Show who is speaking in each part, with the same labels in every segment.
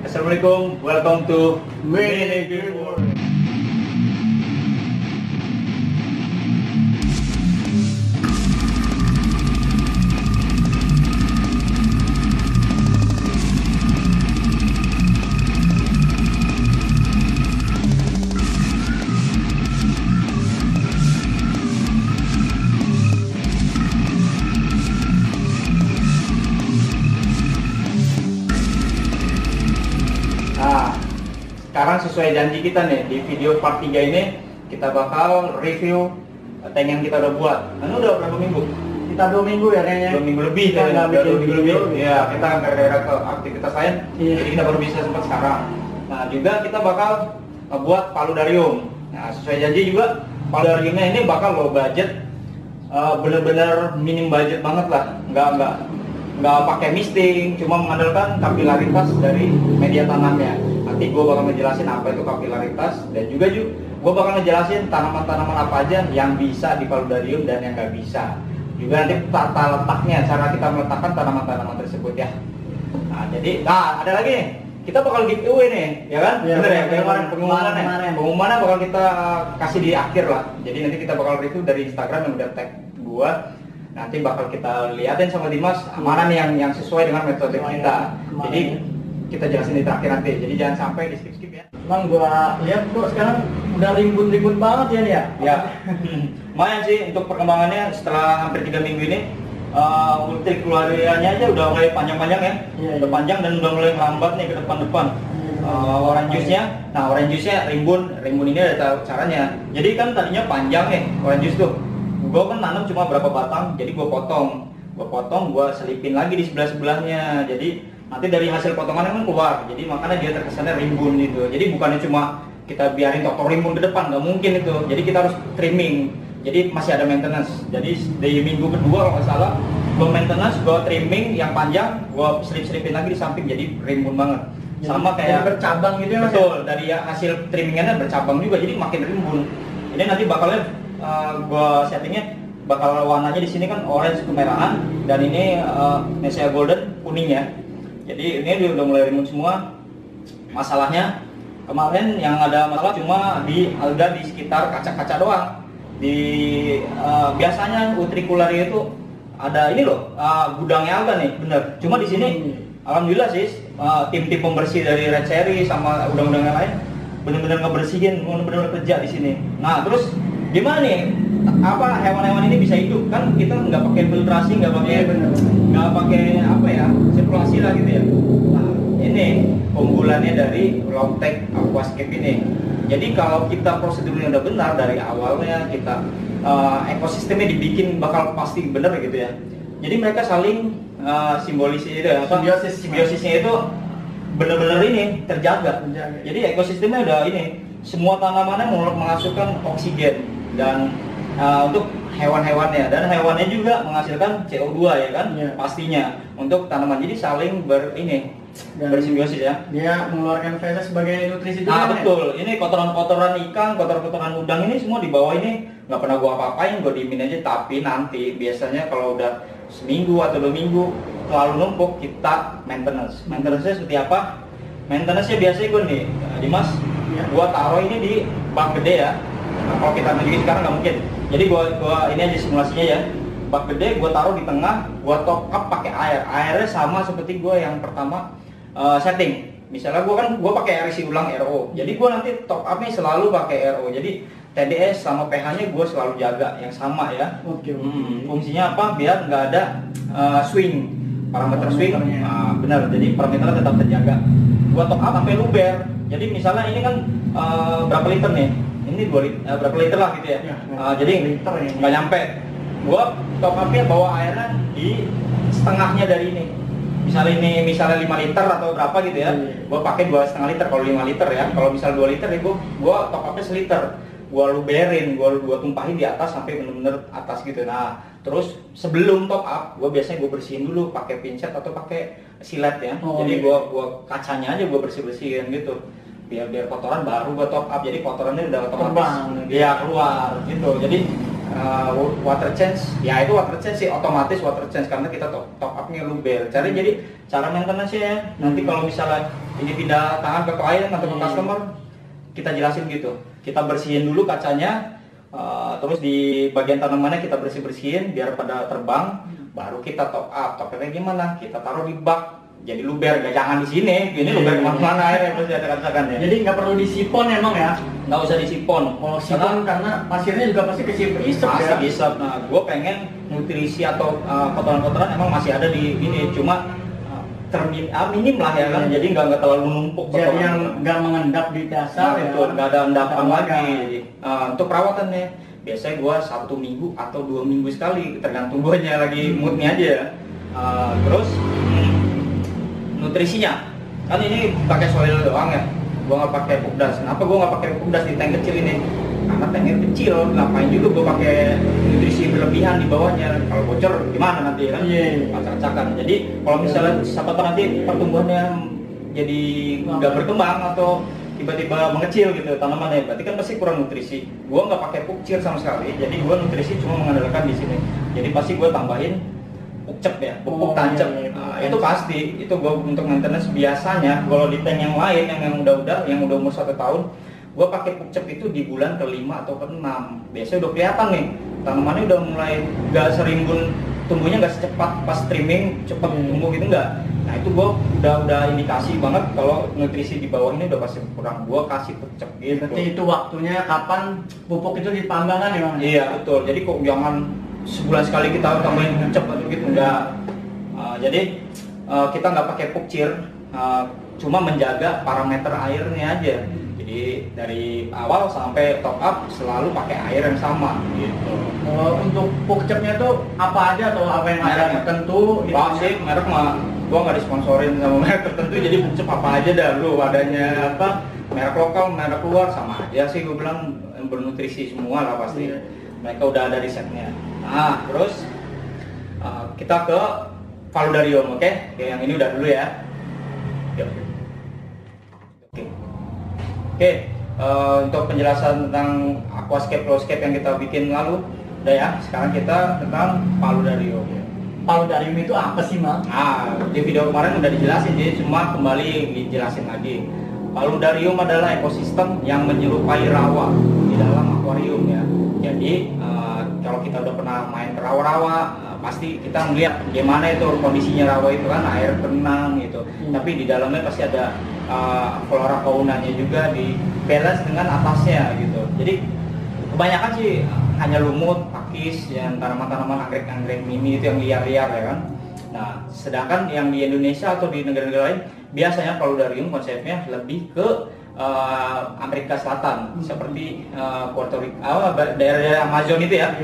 Speaker 1: Assalamualaikum, welcome to
Speaker 2: Mini Gamer.
Speaker 1: Nah, sekarang sesuai janji kita nih, di video part 3 ini kita bakal review tank yang kita udah buat. Kan udah berapa minggu?
Speaker 2: Kita 2 minggu ya kayaknya.
Speaker 1: 2 minggu lebih
Speaker 2: Kita nggak bikin
Speaker 1: 2 minggu lebih.
Speaker 2: video.
Speaker 1: Ya, kita gara-gara ke aktivitas lain,
Speaker 2: Iya.
Speaker 1: jadi kita baru bisa sempat sekarang. Nah, juga kita bakal buat paludarium. Nah, sesuai janji juga paludariumnya ini bakal low budget, bener-bener minim budget banget lah. Nggak pakai misting, cuma mengandalkan kapilaritas dari media tanamnya. Nanti gue bakal ngejelasin apa itu kapilaritas, dan juga gue bakal ngejelasin tanaman-tanaman apa aja yang bisa di paludarium dan yang nggak bisa. Juga nanti tata letaknya, cara kita meletakkan tanaman-tanaman tersebut ya. Nah, jadi, ada lagi nih, kita bakal giveaway nih, ya kan?
Speaker 2: Iya,
Speaker 1: Bener ya,
Speaker 2: kemarin.
Speaker 1: pengumumannya bakal kita kasih di akhir lah. Jadi nanti kita bakal review dari Instagram yang udah tag gue. Nanti bakal kita liatin sama Dimas mana nih yang sesuai dengan metode kita. Jadi kita jelasin di terakhir nanti. Jadi jangan sampai di skip ya.
Speaker 2: Bang, gua lihat kok sekarang udah ribut-ribut banget ya dia.
Speaker 1: Ya, lumayan sih untuk perkembangannya setelah hampir 3 minggu ini. Ultrikeluarianya aja udah mulai panjang-panjang ya.
Speaker 2: Iya,
Speaker 1: Udah
Speaker 2: iya.
Speaker 1: panjang dan udah mulai merambat nih ke depan-depan. Orange juice-nya, nah orange juice-nya rimbun ini ada caranya. Jadi kan tadinya panjang nih orange juice tuh. Gue kan nanam cuma berapa batang, jadi gue potong, gue selipin lagi di sebelah-sebelahnya. Jadi nanti dari hasil potongannya kan keluar, jadi makanya dia terkesannya rimbun gitu. Jadi bukannya cuma kita biarin toto rimbun ke depan, nggak mungkin itu. Jadi kita harus trimming, jadi masih ada maintenance. Jadi di minggu kedua kalau nggak salah, gue maintenance, gue trimming yang panjang, gue selip-selipin lagi di samping, jadi rimbun banget.
Speaker 2: Jadi,
Speaker 1: Sama kayak
Speaker 2: bercabang gitu ya, Mas?
Speaker 1: betul, dari hasil trimmingannya bercabang juga, jadi makin rimbun. Jadi nanti bakalnya gua settingnya bakal warnanya di sini kan orange kemerahan, dan ini Nesea Golden kuning ya. Jadi ini dia udah mulai rimbun semua. Masalahnya kemarin yang ada masalah cuma di sekitar kaca-kaca doang. Di biasanya utricularia itu ada ini loh, gudangnya alga nih, bener. Cuma di sini alhamdulillah sih tim-tim pembersih dari Red Cherry sama udang-udang yang lain bener-bener ngebersihin, bener-bener kerja di sini. Nah terus gimana nih, apa hewan-hewan ini bisa hidup? Kan kita nggak pakai filtrasi, nggak pakai apa ya, sirkulasi lah gitu ya. Nah ini unggulannya dari Longtech Aquascape ini. Jadi kalau kita prosedurnya udah benar dari awalnya, kita ekosistemnya dibikin bakal pasti bener gitu ya. Jadi mereka saling simbolisnya itu ya, simbiosisnya itu bener-bener ini terjaga. Jadi ekosistemnya udah ini, semua tanamannya menghasilkan oksigen dan untuk hewan-hewannya, dan hewannya juga menghasilkan CO2 ya kan, pastinya untuk tanaman. Jadi saling bersimbiosis ya.
Speaker 2: Dia mengeluarkan feses sebagai nutrisi juga.
Speaker 1: Betul. Ini kotoran-kotoran ikan, kotoran-kotoran udang ini semua di bawah ini nggak pernah gua apa-apain, gua diemin aja. Tapi nanti biasanya kalau udah seminggu atau 2 minggu terlalu numpuk, kita maintenance. Maintenance-nya seperti apa? Maintenance-nya biasanya gue nih, Dimas, gua taruh ini di bak gede ya. Nah, kalau kita tunjukin sekarang nggak mungkin. Jadi gua ini aja simulasinya ya. Bak gede gua taruh di tengah, gua top up pakai air. Airnya sama seperti gua yang pertama setting. Misalnya gua pakai air isi ulang RO. Jadi gua nanti top up-nya selalu pakai RO. Jadi TDS sama pH-nya gua selalu jaga yang sama ya. Fungsinya apa? Biar nggak ada swing, parameter swing. Benar. Jadi parameternya tetap terjaga. Gua top up sampai luber. Jadi misalnya ini kan berapa liter nih? Ini 2 liter, berapa liter lah gitu ya. Jadi nggak nyampe. Gua top up-nya bawa airnya di setengahnya dari ini. Misalnya 5 liter atau berapa gitu ya. Gua pakai 2,5 liter kalau 5 liter ya. Kalau misal 2 liter ya gua top up-nya seliter. Gua luberin, gua tumpahin di atas sampai bener-bener atas gitu. Nah, terus sebelum top up, gua biasanya bersihin dulu pakai pincet atau pakai silet ya. Jadi gua kacanya aja gua bersih-bersihin gitu. Biar kotoran baru gua top up. Jadi kotorannya udah otomatis keluar gitu. Jadi water change, ya itu water change sih, otomatis water change karena kita top upnya luber. Jadi cara maintenance-nya nanti kalau misalnya ini pindah tangan ke klien atau ke customer, kita jelasin gitu. Kita bersihin dulu kacanya, terus di bagian tanamannya kita bersihin biar pada terbang, baru kita top up. Top upnya gimana? Kita taruh di bak. Jadi luber, gak jangan di sini. Ini luber kemana-mana airnya pasti ada katakan ya.
Speaker 2: Jadi nggak perlu disipon emang ya?
Speaker 1: Nggak usah disipon.
Speaker 2: Kalau sipon karena pasirnya juga pasti isep
Speaker 1: pasti
Speaker 2: ya.
Speaker 1: isep. Nah, gue pengen nutrisi atau kotoran-kotoran emang masih ada di ini, cuma minim lah ya kan. Jadi nggak terlalu numpuk.
Speaker 2: Jadi yang nggak mengendap di dasar ya.
Speaker 1: Betul, nggak ada endapan lagi. Untuk perawatannya biasanya gue 1 minggu atau 2 minggu sekali, tergantung guanya lagi moodnya aja. Terus nutrisinya kan ini pakai soil doang ya, gua nggak pakai pupdas. Kenapa gua nggak pakai pupdas di tank kecil ini? Karena tanknya kecil, ngapain juga gua pakai nutrisi berlebihan di bawahnya. Kalau bocor gimana nanti kan? Acak-acakan. Jadi kalau misalnya siapa tahu nanti pertumbuhannya jadi nggak berkembang atau tiba-tiba mengecil gitu tanamannya, berarti kan pasti kurang nutrisi. Gua nggak pakai pupcir sama sekali, jadi gua nutrisi cuma mengandalkan di sini. Jadi pasti gua tambahin pupcep ya, pupuk tancep. Itu pasti, itu gue untuk maintenance biasanya. Kalau di tank yang lain yang udah umur 1 tahun, gue pakai pupcep itu di bulan ke-5 atau ke-6. Biasanya udah kelihatan nih, tanamannya udah mulai gak serimbun, tumbuhnya gak secepat pas trimming cepat tumbuh gitu enggak. Nah itu gue udah indikasi banget kalau nutrisi di bawah ini udah pasti kurang. Gue kasih pupcep gitu.
Speaker 2: Berarti itu waktunya kapan pupuk itu ditambahkan ya Bang?
Speaker 1: Iya betul. Jadi kok jangan sebulan sekali kita tambahin pupcep atau gitu enggak. Jadi kita nggak pakai pupcir, cuma menjaga parameter airnya aja. Jadi dari awal sampai top up selalu pakai air yang sama gitu.
Speaker 2: Untuk pupcepnya tuh apa aja atau apa yang ada tertentu?
Speaker 1: Sih merek mah gua nggak disponsorin sama merek tertentu, jadi pupcep apa aja dah lu, adanya apa merek lokal, merek luar sama aja sih. Gue bilang bernutrisi semua lah pasti. Mereka udah ada risetnya. Nah terus kita ke Paludarium, oke? Yang ini udah dulu ya. Yuk. Oke. Untuk penjelasan tentang aquascape, flowscape yang kita bikin lalu, udah ya. Sekarang kita tentang Paludarium.
Speaker 2: Paludarium itu apa sih, Bang?
Speaker 1: Nah, di video kemarin udah dijelasin, jadi cuma kembali dijelasin lagi. Paludarium adalah ekosistem yang menyerupai rawa di dalam akuarium ya. Jadi kalau kita udah pernah main ke rawa-rawa, pasti kita melihat gimana itu kondisinya rawa itu kan, air tenang gitu. Tapi di dalamnya pasti ada flora faunanya juga di balance dengan atasnya gitu. Jadi kebanyakan sih hanya lumut, pakis, yang tanaman-tanaman anggrek-anggrek mini itu yang liar-liar ya kan. Nah, sedangkan yang di Indonesia atau di negara-negara lain biasanya paludarium konsepnya lebih ke Amerika Selatan, seperti Puerto Rico, daerah Amazon itu ya.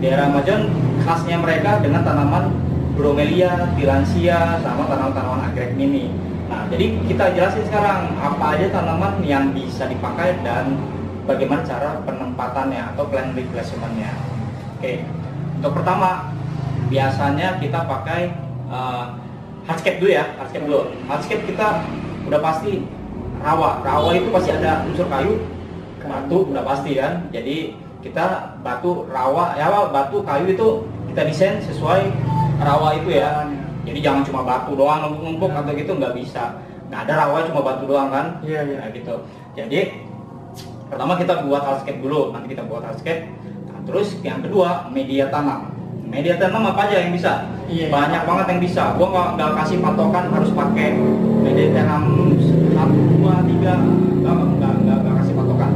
Speaker 1: Daerah Amazon khasnya mereka dengan tanaman bromelia, tillandsia, sama tanaman-tanaman anggrek mini. Nah, jadi kita jelasin sekarang apa aja tanaman yang bisa dipakai dan bagaimana cara penempatannya atau plant replacementnya. Oke, untuk pertama biasanya kita pakai hardscape dulu ya, hardscape kita udah pasti rawa itu pasti ada unsur kayu, batu udah pasti kan. Jadi kita batu rawa ya, batu kayu itu kita desain sesuai rawa itu ya. Jadi jangan cuma batu doang numpuk atau gitu, nggak bisa. Nggak ada rawa cuma batu doang kan. Nah, gitu. Jadi pertama kita buat hardscape dulu, nanti kita buat hardscape. Nah, terus yang kedua media tanam. Media tanam apa aja yang bisa? Banyak banget yang bisa. Gua nggak kasih patokan harus pakai media tanam 1, 2, 3, nggak kasih patokan.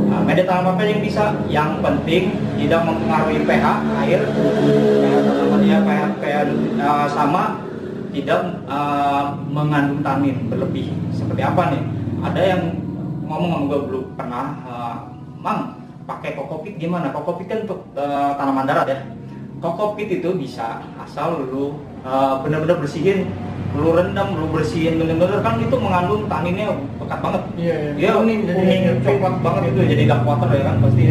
Speaker 1: Nah, media tanam apa yang bisa? Yang penting tidak mempengaruhi pH air, tanamannya pH sama, tidak mengandung tanin berlebih. Seperti apa nih? Ada yang ngomong sama gue belum pernah, Mang, pakai kokopit gimana? Kokopit kan untuk tanaman darat ya. Kokopit itu bisa asal lu bener-bener bersihin, lu rendam, lu bersihin bener-bener, kan itu mengandung taninnya pekat banget. Dia kuning coklat banget itu, jadi dark water ya kan pasti.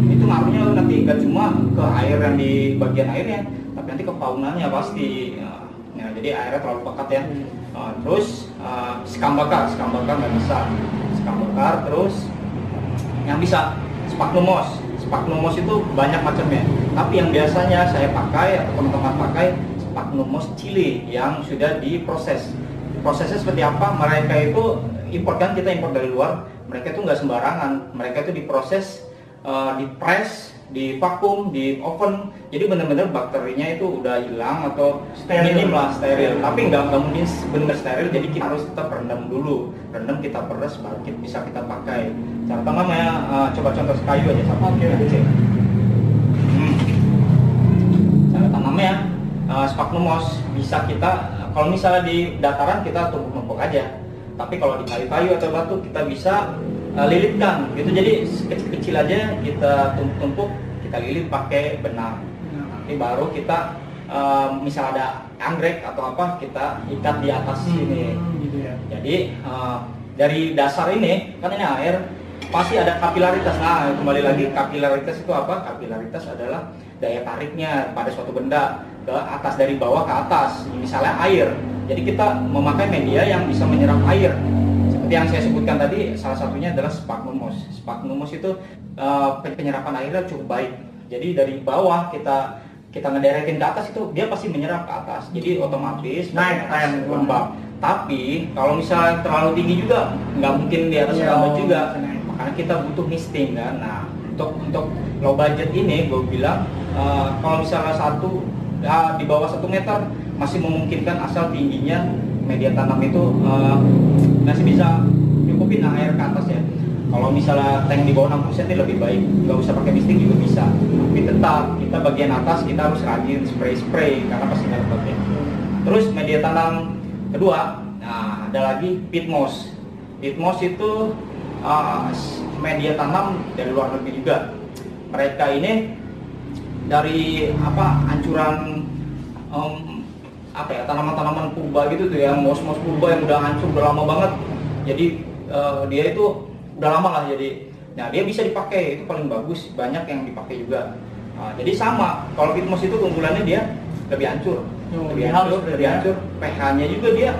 Speaker 1: Itu ngaruhnya nanti gak cuma ke air yang di bagian airnya, tapi nanti ke faunanya pasti. Nah, jadi airnya terlalu pekat ya. Terus sekam bakar nggak bisa. Sekam bakar, terus yang bisa Sphagnumos itu banyak macamnya. Tapi yang biasanya saya pakai atau teman-teman pakai Sphagnumos chili yang sudah diproses. prosesnya seperti apa. Mereka itu import kan, kita import dari luar. Mereka itu nggak sembarangan, mereka itu diproses, di-press, di vakum, di oven, jadi benar-benar bakterinya itu udah hilang atau minim lah, steril. Tapi nggak mungkin benar steril, jadi kita harus tetap rendam dulu, rendam, kita peres, baru bisa kita pakai. Cara pertamanya coba contoh kayu aja sama.
Speaker 2: Oke.
Speaker 1: Cara tanamnya sphagnum moss bisa kita, kalau misalnya di dataran kita tumpuk-tumpuk aja, tapi kalau di kayu-kayu atau batu kita bisa lilitkan gitu. Jadi kecil-kecil aja kita tumpuk-tumpuk, kita lilit pakai benang. Nanti baru kita misal ada anggrek atau apa, kita ikat di atas sini
Speaker 2: gitu ya.
Speaker 1: Jadi dari dasar ini kan ini air, pasti ada kapilaritas. Nah, kembali lagi, kapilaritas itu apa? Kapilaritas adalah daya tariknya pada suatu benda ke atas, dari bawah ke atas. Misalnya air, jadi kita memakai media yang bisa menyerap air. Seperti yang saya sebutkan tadi, salah satunya adalah sphagnum moss. Sphagnum moss itu penyerapan airnya cukup baik. Jadi dari bawah kita ngederetin ke atas, itu dia pasti menyerap ke atas. Jadi otomatis
Speaker 2: naik air
Speaker 1: lembab. Tapi kalau misalnya terlalu tinggi juga nggak mungkin di atas lambat juga. Makanya kita butuh misting kan. Nah, untuk low budget ini gue bilang kalau misalnya di bawah 1 meter masih memungkinkan, asal tingginya media tanam itu masih bisa nyukupin air ke atas ya. Kalau misalnya tank di bawah 60 cm lebih baik, nggak usah pakai misting juga bisa. Tapi tetap kita bagian atas kita harus rajin spray karena pasti nggak lembab ya. Terus media tanam kedua, nah ada lagi peat moss. Peat moss itu media tanam dari luar negeri juga. Mereka ini dari ancuran tanaman-tanaman purba gitu tuh ya, moss purba yang udah hancur, udah lama banget. Jadi dia itu udah lama lah, jadi nah dia bisa dipakai, itu paling bagus, banyak yang dipakai juga. Jadi sama, kalau peat moss itu keunggulannya dia lebih hancur, lebih hancur, pH-nya juga dia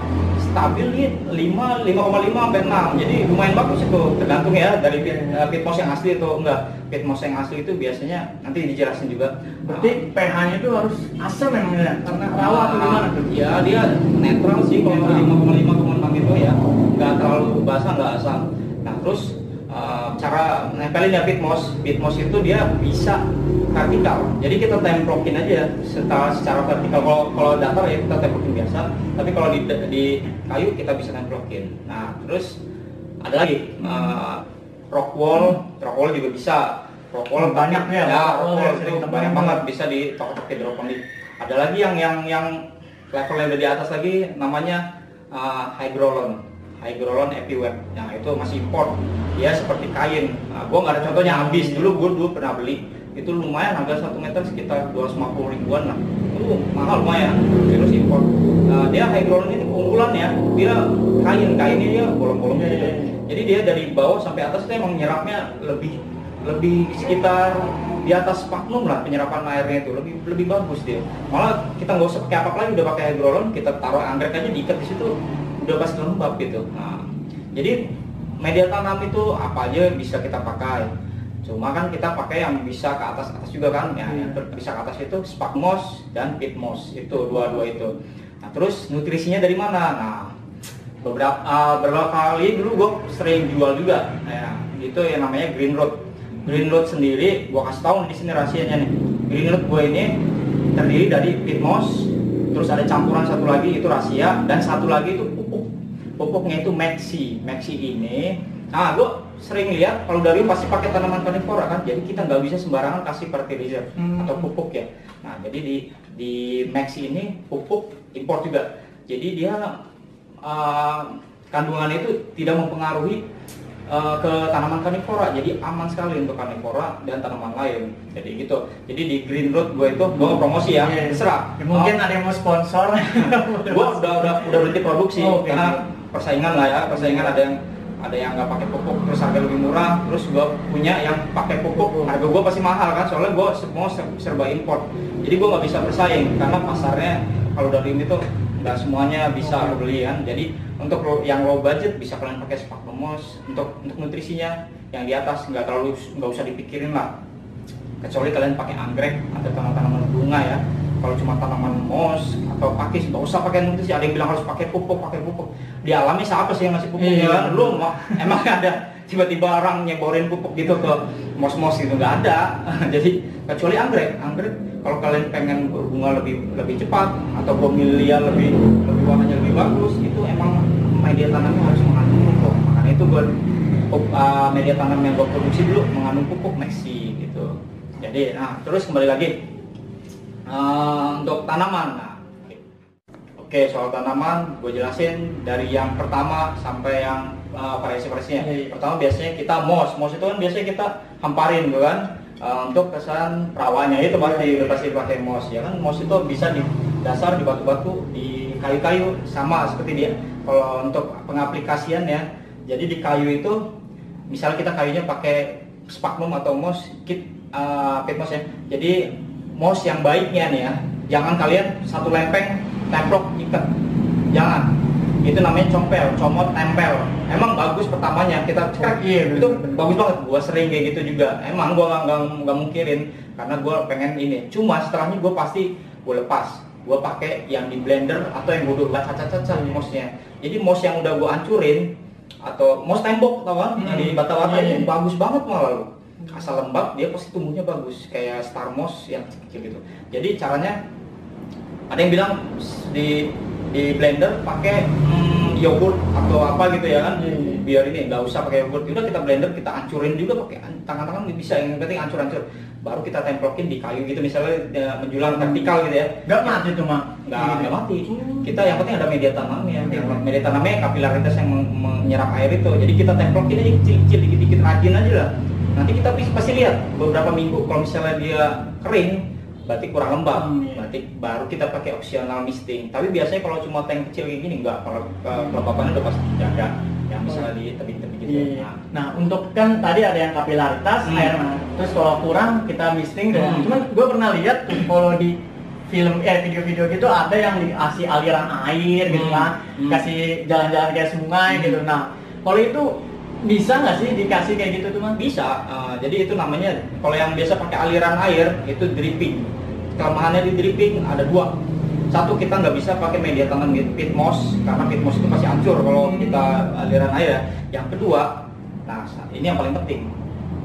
Speaker 1: stabil di 5,5 sampai 6. Jadi lumayan bagus itu, tergantung ya dari peat moss yang asli atau enggak. Peat moss yang asli itu biasanya nanti dijelasin juga.
Speaker 2: Berarti pH-nya itu harus asam memang ya, karena rawa atau gimana tuh?
Speaker 1: Ya dia netral sih, kalau 5,5 itu ya, nggak terlalu basah, nggak asam. Nah terus cara nempelin ya peat moss itu dia bisa vertikal, jadi kita templokin aja secara vertikal. Kalau datar ya kita templokin biasa, tapi kalau di kayu kita bisa templokin. Nah terus ada lagi rock wall juga bisa. Rock wall banyak ya, rock wall itu banyak banget, bisa di toko-toko hidroponik. Ada lagi yang levelnya udah di atas lagi, namanya hygrolon epicweb. Nah itu masih import, dia seperti kain. Nah, gue nggak ada contohnya, habis dulu pernah beli, itu lumayan, harga 1 meter sekitar 250 ribuan lah, itu mahal lumayan, terus import. Dia hygrolon ini keunggulannya, dia kainnya dia bolong-bolong gitu. Jadi dia dari bawah sampai atas itu emang nyerapnya lebih sekitar di atas sphagnum lah, penyerapan airnya itu lebih bagus dia. Malah kita nggak usah pakai apa lagi, udah pakai hygrolon, kita taruh anggrek aja, diikat di situ, udah pasti lembab gitu. Nah, jadi media tanam itu apa aja bisa kita pakai. Cuma kan kita pakai yang bisa ke atas juga kan. Ya, yang bisa ke atas itu sphagnum moss dan peat moss, itu dua itu. Nah, terus nutrisinya dari mana? Nah, beberapa kali dulu gue sering jual juga. Ya, itu yang namanya green root. Green root sendiri, gue kasih tahu di sini rahasianya nih. Green root gue ini terdiri dari peat moss, terus ada campuran satu lagi itu rahasia, dan satu lagi itu pupuknya itu maxi ini. Nah gue sering lihat kalau dari pasti pakai tanaman karnivora kan, jadi kita nggak bisa sembarangan kasih fertilizer atau pupuk ya. Nah jadi di maxi ini pupuk import juga, jadi dia kandungannya itu tidak mempengaruhi ke tanaman karnivora, jadi aman sekali untuk karnivora dan tanaman lain. Jadi gitu. Jadi di green root gue itu gue promosi ya, terserah.
Speaker 2: Ya, mungkin ada yang mau sponsor.
Speaker 1: Gue udah berhenti produksi karena persaingan lah ya, ada yang nggak pakai pupuk terus harga lebih murah, terus gue punya yang pakai pupuk, harga gue pasti mahal kan, soalnya gue semua serba import. Jadi gue nggak bisa bersaing karena pasarnya kalau dari ini tuh nggak semuanya bisa beli kan. Jadi untuk yang low budget bisa kalian pakai sphagnum moss. Untuk nutrisinya yang di atas nggak usah dipikirin lah, kecuali kalian pakai anggrek atau tanaman bunga ya. kalau cuma tanaman moss atau pakis nggak usah pakai nutrisi. Ada yang bilang harus pakai pupuk. Di alamnya siapa sih yang ngasih pupuk? Ya lu emang ada tiba-tiba orang nyeborin pupuk gitu ke moss gitu? Nggak ada. Jadi kecuali anggrek kalau kalian pengen berbunga lebih cepat atau bromeliad lebih warnanya lebih bagus, itu emang media tanamnya harus mengandung pupuk. Makanya itu media tanam yang gue produksi dulu mengandung pupuk Maxi gitu. Jadi terus kembali lagi untuk tanaman. Oke, soal tanaman gue jelasin dari yang pertama sampai yang variasi-variasinya. Pertama biasanya kita moss itu kan biasanya kita hamparin gitu kan. Untuk kesan perawanya itu pasti pakai moss ya kan. Moss itu bisa di dasar, di batu-batu, di kayu-kayu, sama seperti dia. Kalau untuk pengaplikasian ya, jadi di kayu itu misalnya kita kayunya pakai sphagnum atau moss peat moss ya. Jadi moss yang baiknya nih ya, jangan kalian satu lempeng templok ikat, jangan. Itu namanya comot tempel. Emang bagus pertamanya kita cek, itu bagus banget. Gua sering kayak gitu juga. Emang gua nggak mungkirin karena gua pengen ini. Cuma setelahnya gua pasti gua lepas. Gua pakai yang di blender atau yang udah caca-caca mossnya. Jadi moss yang udah gua hancurin atau moss tembok tau kan, yang di bata-bata itu bagus banget malah lu. Asal lembab dia pasti tumbuhnya bagus kayak star moss yang kecil gitu. Jadi caranya ada yang bilang di blender pakai yogurt atau apa gitu ya kan, biar ini nggak usah pakai yogurt. Udah kita blender, kita hancurin juga pakai tangan-tangan bisa, yang penting hancur-hancur. Baru kita templokin di kayu gitu misalnya menjulang vertikal gitu ya.
Speaker 2: Nggak mati tuh mah?
Speaker 1: Nggak mati. Kita yang penting ada media tanamnya. Media tanamnya kapilaritas yang menyerap air itu. Jadi kita templokin aja kecil-kecil, dikit-dikit, rajin aja lah. Nanti kita pasti lihat beberapa minggu kalau misalnya dia kering, berarti kurang lembab. Berarti baru kita pakai opsional misting. Tapi biasanya kalau cuma tank kecil kayak gini enggak, kalau kelembabannya udah pasti jaga. Yang misalnya di tebing-tebing gitu.
Speaker 2: Nah, untuk kan tadi ada yang kapilaritas air, terus kalau kurang kita misting. Cuman gue pernah lihat kalau di film video-video gitu ada yang dikasih aliran air gitu kan, kasih jalan-jalan kayak sungai gitu. Nah, kalau itu bisa nggak sih dikasih kayak gitu tuh, Mas?
Speaker 1: Bisa. Jadi itu namanya, kalau yang biasa pakai aliran air itu dripping. Kelemahannya di dripping ada dua. Satu, kita nggak bisa pakai media tanam peat moss karena peat moss itu pasti hancur kalau kita aliran air. Yang kedua, nah ini yang paling penting,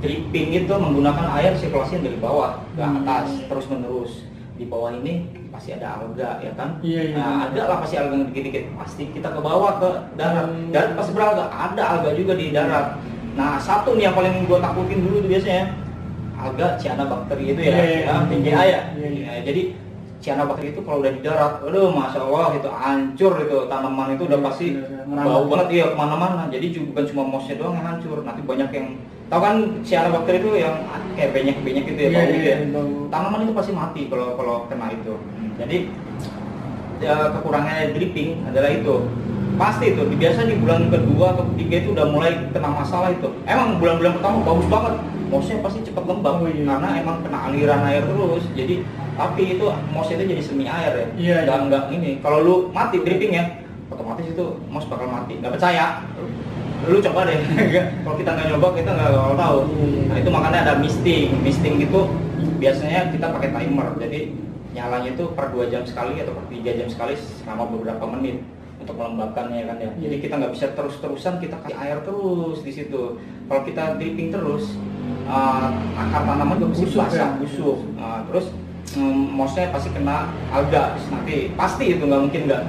Speaker 1: dripping itu menggunakan air sirkulasi dari bawah ke atas terus menerus. Di bawah ini pasti ada alga ya kan? Nah, ada lah pasti alga dikit-dikit. Pasti kita ke bawah ke darat. Darat pasti beralga, ada alga juga di darat. Nah, satu nih yang paling gue takutin dulu tuh biasanya alga cyanobacteria itu ya, tinggi air. Jadi cyanobacteria itu kalau udah di darat, aduh masya Allah itu hancur itu, tanaman itu udah pasti bau banget ya kemana-mana. Jadi bukan cuma mossnya doang yang hancur, nanti banyak yang tahu kan cyanobacteria itu yang kayak benyek-benyek gitu ya, bau gitu ya. Tanaman itu pasti mati kalau kena itu. Jadi kekurangannya dripping adalah itu. Pasti itu biasa di bulan kedua atau ketiga itu udah mulai kena masalah itu. Emang bulan-bulan pertama bagus banget, mossnya pasti cepat lembab karena emang kena aliran air terus. Jadi tapi itu moss itu jadi semi air ya. Enggak ini. Kalau lu mati drippingnya, otomatis itu moss bakal mati. Nggak percaya? Lu coba deh. Kalau kita nggak nyoba kita nggak bakal tahu. Nah itu makanya ada misting. Misting itu biasanya kita pakai timer. Jadi nyalanya itu per 2 jam sekali atau per 3 jam sekali selama beberapa menit untuk melembabkannya kan ya. Jadi kita nggak bisa terus-terusan kita kasih air terus di situ. Kalau kita dripping terus, akar tanaman juga pasti basah, busuk. Terus mossnya pasti kena alga nanti, pasti itu nggak mungkin nggak.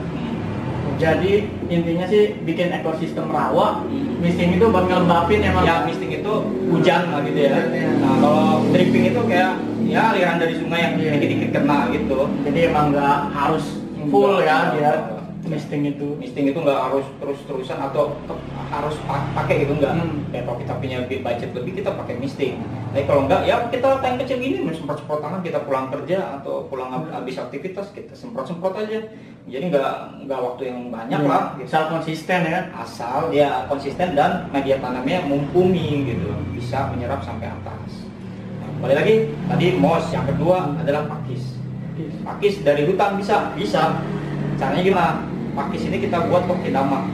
Speaker 2: Jadi intinya sih bikin ekosistem rawa, misting itu buat ngelembapin emang.
Speaker 1: Ya misting itu hujan lah gitu ya. Nah kalau dripping itu kayak ya aliran dari sungai yang dikit-dikit kena gitu.
Speaker 2: Jadi emang nggak harus full ya biar misting itu
Speaker 1: nggak harus terus-terusan atau harus pakai gitu nggak. Ya kalau kita punya budget lebih kita pakai misting. Tapi kalau nggak ya kita tank kecil gini semprot-semprot tangan, kita pulang kerja atau pulang habis aktivitas kita semprot-semprot aja. Jadi nggak waktu yang banyak lah.
Speaker 2: Gitu. Asal konsisten ya.
Speaker 1: Asal dia konsisten dan media tanamnya mumpuni gitu, bisa menyerap sampai atas. Nah, kembali lagi tadi moss, yang kedua adalah pakis. Pakis dari hutan bisa. Caranya gimana? Pakis ini kita buat kokedama.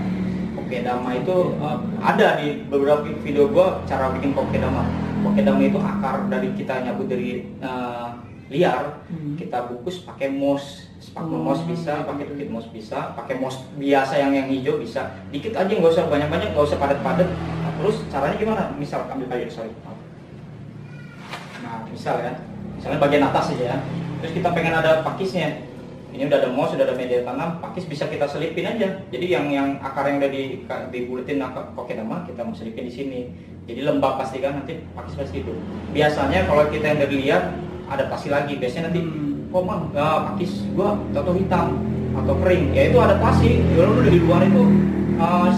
Speaker 1: Kokedama itu ada di beberapa video gua cara bikin kokedama. Kokedama itu akar dari kita nyabut dari liar, kita bungkus pakai moss, spakul moss bisa, pakai tukit moss bisa, pakai moss biasa yang hijau bisa, dikit aja, nggak usah banyak-banyak, nggak usah padat-padat. Nah, terus caranya gimana? Misal ambil kayu, sorry. Nah, misalnya bagian atas aja ya. Terus kita pengen ada pakisnya. Ini udah ada moss, udah ada media tanam, pakis bisa kita selipin aja. Jadi yang akar yang udah dibuletin kokedama kita mau selipin di sini. Jadi lembab pasti kan, nanti pakis pasti itu. Biasanya kalau kita yang dari liar adaptasi lagi. Biasanya nanti pakis gua atau hitam atau kering. Ya itu adaptasi. Kalau udah di luar itu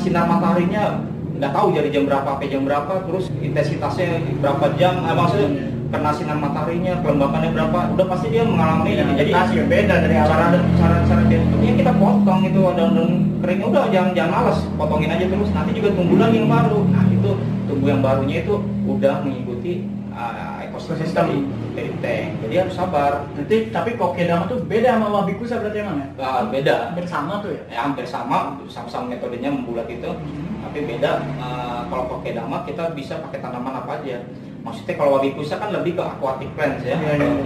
Speaker 1: sinar mataharinya nggak tahu dari jam berapa sampai jam berapa, terus intensitasnya berapa jam, maksudnya kena sinar mataharinya, kelembapannya berapa, udah pasti dia mengalami ini. Jadi
Speaker 2: yang beda dari
Speaker 1: cara dia bentuknya kita potong itu, daun keringnya udah jangan malas, potongin aja terus, nanti juga tumbuh lagi yang baru. Nah itu tumbuh yang barunya itu udah mengikuti ekosistem dari tank. Jadi harus sabar.
Speaker 2: Nanti tapi kokedama tuh beda sama wabikusa berarti emang ya?
Speaker 1: Beda.
Speaker 2: Hampir sama tuh ya?
Speaker 1: Ya hampir sama metodenya membulat itu. Tapi beda. Kalau kokedama kita bisa pakai tanaman apa aja. Maksudnya kalau wabikusa kan lebih ke aquatic plants ya.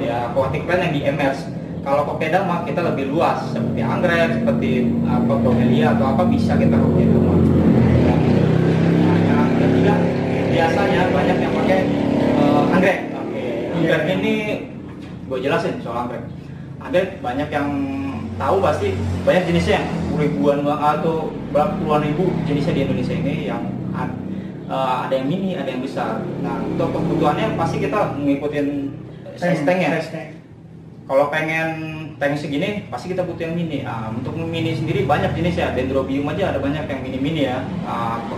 Speaker 1: Ya aquatic plant yang di immerse. Kalau kokedama kita lebih luas, seperti anggrek, seperti bromelia atau apa bisa kita kokedama. Nah, yang ketiga biasanya banyak yang pakai anggrek. Anggrek ini gue jelasin soal anggrek. Anggrek banyak yang tahu, pasti banyak jenisnya, ribuan atau berapa puluhan ribu jenisnya di Indonesia ini, yang ada yang mini, ada yang besar. Nah untuk kebutuhannya pasti kita ngikutin size tanknya. Kalau pengen tank segini pasti kita butuh yang mini. Untuk mini sendiri banyak jenisnya, dendrobium aja ada banyak yang mini ya,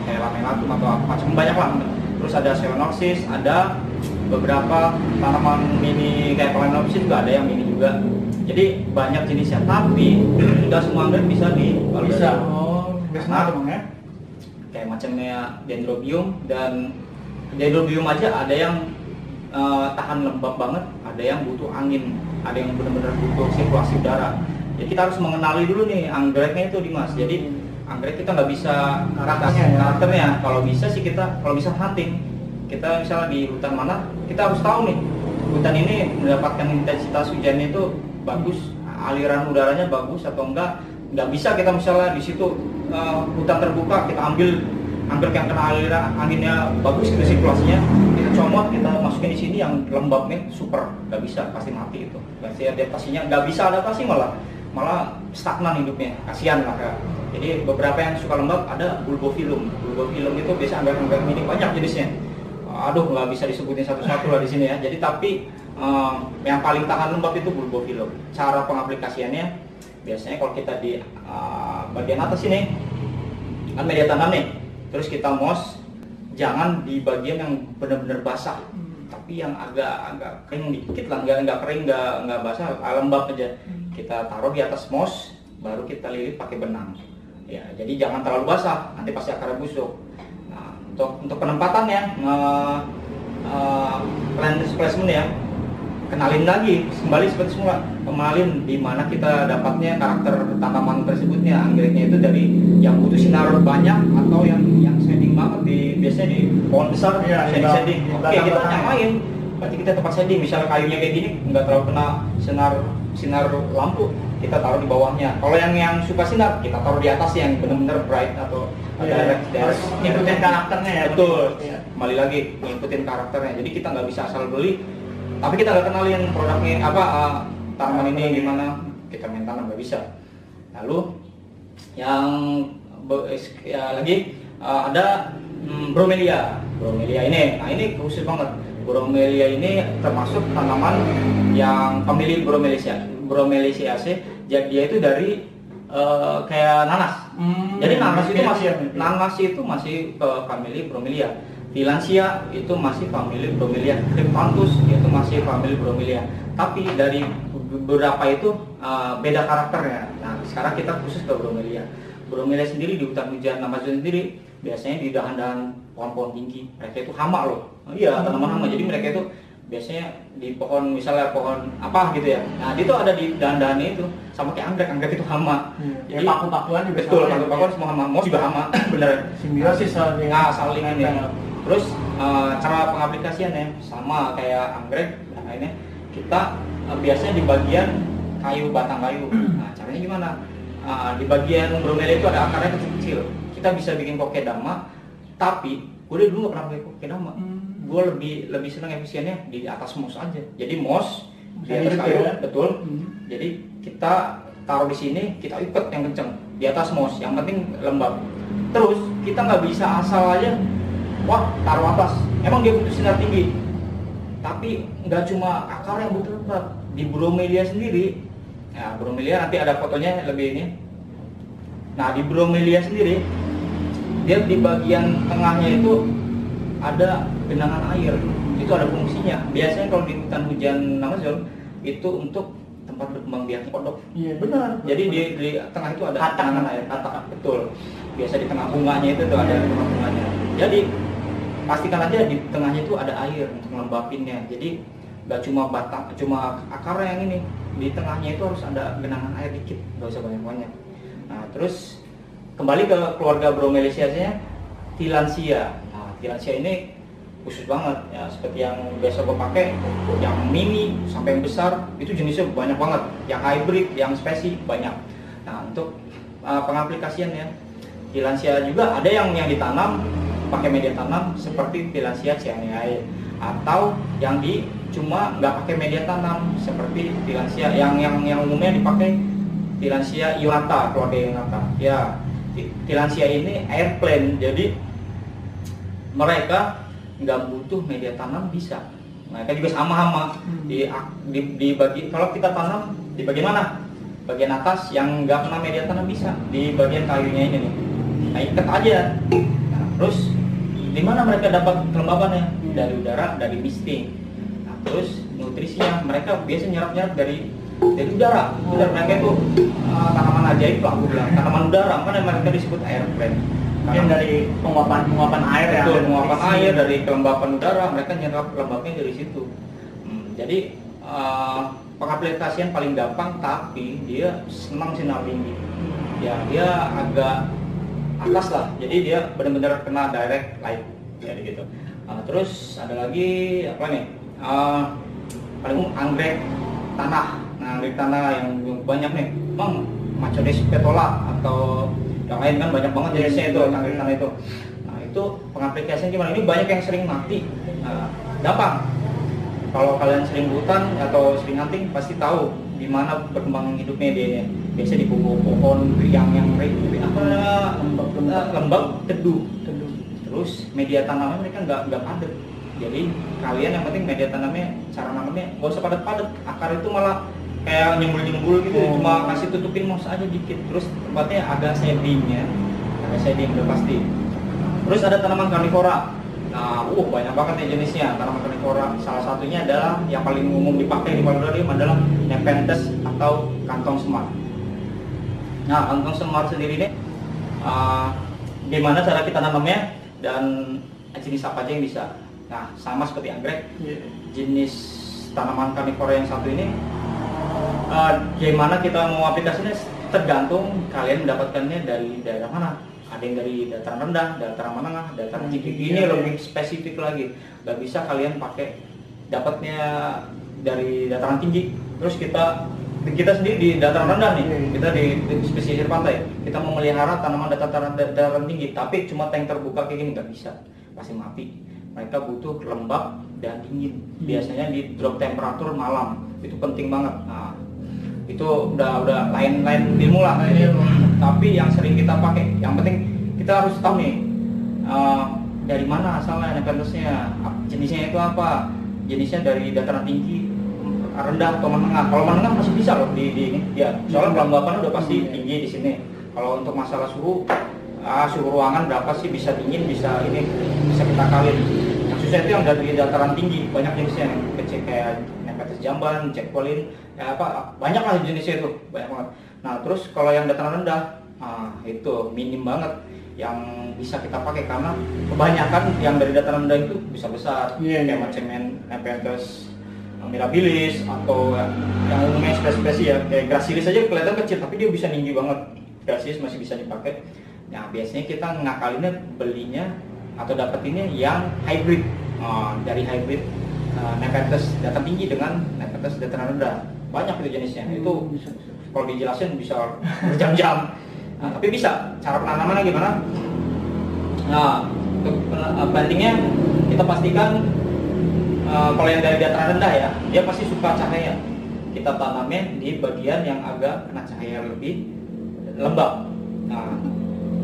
Speaker 1: kayak lamelatum atau macam banyak lah. Terus ada Soenorchis, ada beberapa tanaman mini kayak Phalaenopsis juga ada yang mini juga. Jadi banyak jenisnya, tapi tidak semua anggrek bisa
Speaker 2: bisa. Biasanya ya.
Speaker 1: Kayak macamnya dendrobium, dan dendrobium aja ada yang tahan lembab banget, ada yang butuh angin, ada yang benar-benar butuh sirkulasi udara. Jadi kita harus mengenali dulu nih anggreknya itu Dimas. Jadi anggrek kita nggak bisa karakternya. Kalau bisa sih kalau bisa hunting, kita misalnya di hutan mana, kita harus tahu nih hutan ini mendapatkan intensitas hujannya itu bagus, aliran udaranya bagus atau enggak. Nggak bisa kita misalnya di situ hutan terbuka, kita ambil anggrek yang kena aliran anginnya bagus, gitu sirkulasinya, kita comot, kita masukin di sini yang lembabnya super, nggak bisa, pasti mati itu. Berarti adaptasinya nggak bisa adaptasi, malah stagnan hidupnya, kasihan lah ya. Jadi beberapa yang suka lembab ada bulbophyllum. Bulbophyllum itu biasa anggrek mini, banyak jenisnya. Aduh, nggak bisa disebutin satu-satu lah di sini ya. Jadi tapi yang paling tahan lembab itu bulbophyllum. Cara pengaplikasiannya biasanya kalau kita di bagian atas ini kan media tanam nih, terus kita moss, jangan di bagian yang benar-benar basah, tapi yang agak kering dikit lah, nggak kering, nggak basah, lembab aja. Kita taruh di atas moss, baru kita lilit pakai benang. Ya, jadi jangan terlalu basah, nanti pasti akarnya busuk. Nah, untuk penempatannya, plant placement ya, kenalin lagi kembali seperti semula, kenalin di mana kita dapatnya karakter tanaman tersebutnya. Anggreknya itu dari yang butuh sinar banyak atau yang shading banget, biasanya di pohon besar ya, shading. Oke, kita nyamain, berarti kita tempat shading. Misalnya kayunya kayak gini nggak terlalu kena sinar lampu, kita taruh di bawahnya. Kalau yang suka sinar, kita taruh di atas yang benar-benar bright atau
Speaker 2: harus ngikutin karakternya ya.
Speaker 1: Betul. Kembali lagi ngikutin karakternya. Jadi kita nggak bisa asal beli, tapi kita nggak kenalin produknya apa, tanaman ini gimana, kita main tanam nggak bisa. Lalu yang lagi ada bromelia ini. Nah ini khusus banget. Bromelia ini termasuk tanaman yang famili Bromeliaceae. Jadi dia itu dari kayak nanas. Jadi nanas itu masih ke famili Bromelia. Tillandsia itu masih famili Bromelia. Cryptanthus itu masih famili Bromelia. Tapi dari beberapa itu beda karakternya. Nah sekarang kita khusus ke Bromelia. Bromelia sendiri di hutan hujan Amazon sendiri biasanya di dahan-dahan pohon-pohon tinggi. Mereka itu hama loh. Iya, tanaman hama. Jadi mereka itu biasanya di pohon, misalnya pohon apa gitu ya. Nah, itu ada di dahan-dahannya itu, sama kayak anggrek itu hama.
Speaker 2: Jadi paku-pakuan juga
Speaker 1: betul, paku-pakuan semua hama. Moss juga hama, bener.
Speaker 2: Simbiosis
Speaker 1: saling ini. Terus cara pengaplikasiannya sama kayak anggrek. Nah, ini kita biasanya di bagian kayu, batang kayu. Nah, caranya gimana? Di bagian bromelia itu ada akarnya kecil-kecil. Kita bisa bikin kokedama, tapi gue dulu nggak pernah pakai kokedama. Gue lebih senang efisiennya di atas mos aja. Jadi mos di atas kayu, betul. Jadi kita taruh di sini, kita ikat yang kenceng di atas mos. Yang penting lembab. Terus kita nggak bisa asal aja, wah taruh atas. Emang dia butuh sinar tinggi. Tapi nggak cuma akar yang butuh lembab. Di bromelia sendiri, ya bromelia nanti ada fotonya lebih ini. Nah di bromelia sendiri, dia di bagian tengahnya itu ada genangan air. Itu ada fungsinya. Biasanya kalau di hutan hujan Amazon itu untuk tempat berkembang biak kodok.
Speaker 2: Iya benar.
Speaker 1: Jadi di tengah itu ada genangan air, katak, betul. Biasa di tengah bunganya itu tuh ada tengah bunganya. Jadi pastikan aja di tengahnya itu ada air untuk melembabinnya. Jadi nggak cuma batang, cuma akarnya yang ini. Di tengahnya itu harus ada genangan air dikit, nggak usah banyak-banyak. Nah terus kembali ke keluarga Bromeliaceae, Tillandsia. Nah Tillandsia ini khusus banget ya, seperti yang biasa gue pakai, yang mini sampai yang besar itu jenisnya banyak banget, yang hybrid, yang spesies banyak. Nah untuk pengaplikasiannya, Tillandsia juga ada yang ditanam pakai media tanam seperti Tillandsia cyaneae, atau yang cuma nggak pakai media tanam seperti Tillandsia yang umumnya dipakai Tillandsia ionata, keluarga ionata. Ya Tillandsia ini airplane, jadi mereka nggak butuh media tanam, bisa. Mereka juga sama di kalau kita tanam di bagian mana? Bagian atas yang nggak kena media tanam bisa di bagian kayunya ini nih. Nah ikat aja. Nah, terus di mana mereka dapat kelembabannya? Dari udara, dari misting. Nah, terus nutrisinya mereka biasa nyerap dari udara. Udara mereka itu tanaman ajaib lah, aku bilang. Tanaman udara, makanya mereka disebut airplane.
Speaker 2: Mungkin dari penguapan air ya.
Speaker 1: Betul, penguapan air, dari kelembapan udara, mereka nyerap lembabnya dari situ. Jadi pengaplikasian paling gampang, tapi dia senang sinar tinggi. Ya dia agak atas lah, jadi dia benar-benar kena direct light, jadi gitu. Terus ada lagi apa nih? Paling umum anggrek tanah. Nah anggrek tanah yang banyak nih, Bang, Macodes petola atau yang lain kan banyak banget jenisnya itu, anggrek tanah itu. Nah itu pengaplikasian gimana? Ini banyak yang sering mati. Gampang. Kalau kalian sering hutan atau sering hunting pasti tahu di mana berkembang hidupnya dia. Biasa di pohon yang lembab teduh. Terus media tanamnya mereka nggak padat. Jadi kalian yang penting media tanamnya, cara nanamnya nggak usah padat-padat. Akar itu malah kayak nyembul-nyembul gitu, cuma kasih tutupin mos aja dikit. Terus tempatnya agak shadingnya, udah pasti. Terus ada tanaman karnivora. Nah, banyak banget nih jenisnya tanaman karnivora. Salah satunya adalah yang paling umum dipakai di Paludarium adalah Nepenthes atau kantong semar. Nah, kantong semar sendiri ini gimana cara kita nanamnya dan jenis apa aja yang bisa. Nah, sama seperti anggrek, jenis tanaman karnivora yang satu ini, gimana kita mau aplikasinya tergantung kalian mendapatkannya dari daerah mana. Ada yang dari dataran rendah, dataran menengah, dataran tinggi. Ini lebih spesifik lagi. Gak bisa kalian pakai dapatnya dari dataran tinggi, terus kita sendiri di dataran rendah nih, kita di pesisir pantai, kita mau melihara tanaman dataran tinggi, tapi cuma tank terbuka kayak gini nggak bisa, pasti mati. Mereka butuh lembab dan dingin. Biasanya di drop temperatur malam, itu penting banget. Nah, itu udah lain ilmu lah. Tapi yang sering kita pakai, yang penting kita harus tahu nih dari mana asalnya Nepenthesnya, jenisnya itu apa. Jenisnya dari dataran tinggi, rendah atau menengah. Kalau menengah masih bisa loh di ini ya, soalnya kelembapan udah pasti tinggi di sini. Kalau untuk masalah suhu ruangan berapa sih, bisa dingin, bisa ini, bisa kita kawin. Yang susah itu yang dari dataran tinggi, banyak jenisnya, kecil kayak Nepenthes jamban, Jack Pauline, banyak lah jenisnya itu, banyak banget. Nah terus kalau yang dataran rendah, itu minim banget yang bisa kita pakai, karena kebanyakan yang dari dataran rendah itu bisa besar, kayak macam Nepenthes mirabilis atau yang umumnya spesies ya, kayak gracilis aja kelihatan kecil tapi dia bisa tinggi banget. Gracilis masih bisa dipakai. Nah biasanya kita ngakalinnya belinya atau dapetinnya yang hybrid. Dari hybrid Nepenthes dataran tinggi dengan Nepenthes dataran rendah. Banyak itu jenisnya. Itu kalau dijelasin bisa berjam-jam. Nah, tapi bisa. Cara penanamannya gimana? Nah, untuk plantingnya kita pastikan kalau yang dari dataran rendah ya, dia pasti suka cahaya. Kita tanamnya di bagian yang agak kena cahaya lebih lembab. Nah,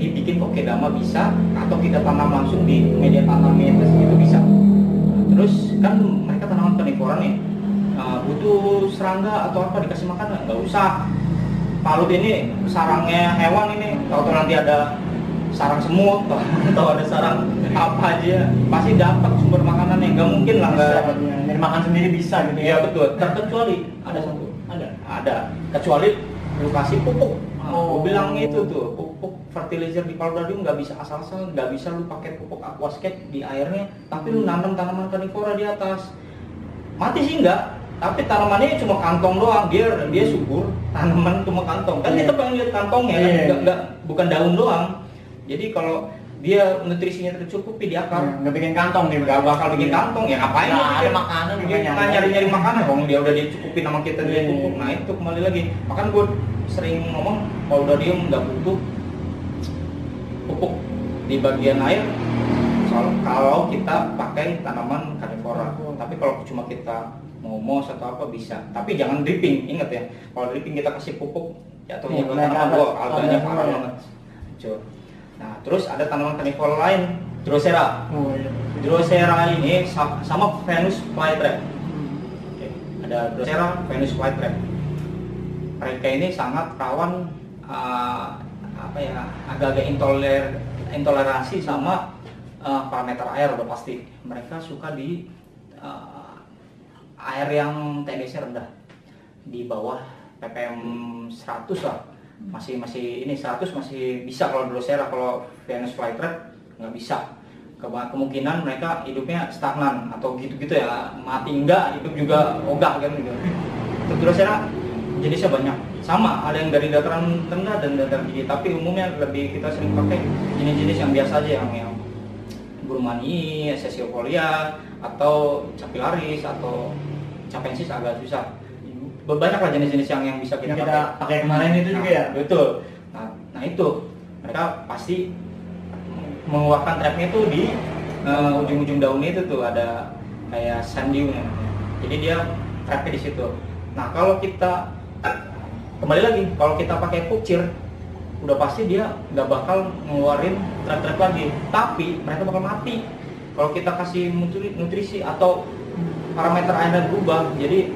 Speaker 1: dibikin kokedama bisa, atau kita tanam langsung di media tanam metes itu bisa. Nah, terus kan mereka tanaman karnivora nih, butuh serangga atau apa dikasih makan nggak usah. Palut ini sarangnya hewan ini, kalau nanti ada sarang semut atau ada sarang apa aja pasti dapat sumber makanan yang nggak mungkin lah
Speaker 2: nyari makan sendiri bisa gitu
Speaker 1: ya. Betul, terkecuali ada satu ada kecuali lu kasih pupuk. Gue bilang itu tuh pupuk fertilizer di Paludarium nggak bisa asal-asal, nggak bisa lu pakai pupuk aquascape di airnya tapi lu nanam tanaman karnivora di atas, mati sih enggak, tapi tanamannya cuma kantong doang, dia subur, tanaman cuma kantong kan. Kita pengen lihat kantongnya kan, nggak bukan daun doang. Jadi kalau dia nutrisinya tercukupi di akar,
Speaker 2: nggak bikin kantong nih,
Speaker 1: nggak bakal bikin kantong ya. Ngapain
Speaker 2: ada makanan,
Speaker 1: nyari makanan dong, dia udah dicukupi sama kita dia pupuk. Nah itu kembali lagi, makanya gue sering ngomong Paludarium nggak butuh pupuk di bagian air kalau kita pakai tanaman karnivora. Tapi kalau cuma kita mau mos atau apa bisa, tapi jangan dripping. Ingat ya, kalau dripping kita kasih pupuk jatuhnya ke tanaman, alganya parah banget. Nah, terus ada tanaman karnivora lain, Drosera. Drosera ini sama Venus flytrap. Ada Drosera, Venus flytrap. Mereka ini sangat rawan agak-agak intoleransi sama parameter air udah pasti. Mereka suka di air yang TDS-nya rendah, di bawah ppm 100 lah. Masih ini 100 masih bisa kalau Drosera. Kalau Venus flytrap nggak bisa. Kemungkinan mereka hidupnya stagnan atau gitu-gitu ya, mati enggak, hidup juga ogah kan gitu. Untuk Drosera jenisnya banyak, sama ada yang dari dataran rendah dan dataran tinggi, tapi umumnya lebih kita sering pakai jenis-jenis yang biasa aja, yang Burmanii, Sessiofolia atau Capillaris atau Capensis agak susah. Banyak lah jenis-jenis yang bisa kita
Speaker 2: pakai kemarin itu juga ya.
Speaker 1: Betul. Nah itu mereka pasti mengeluarkan trapnya itu di ujung-ujung daunnya itu tuh ada kayak sandiunya. Jadi dia trapnya di situ. Nah kalau kita kembali lagi, kalau kita pakai pukcir, udah pasti dia nggak bakal ngeluarin trap-trap lagi, tapi mereka bakal mati. Kalau kita kasih nutrisi atau parameter airnya berubah, jadi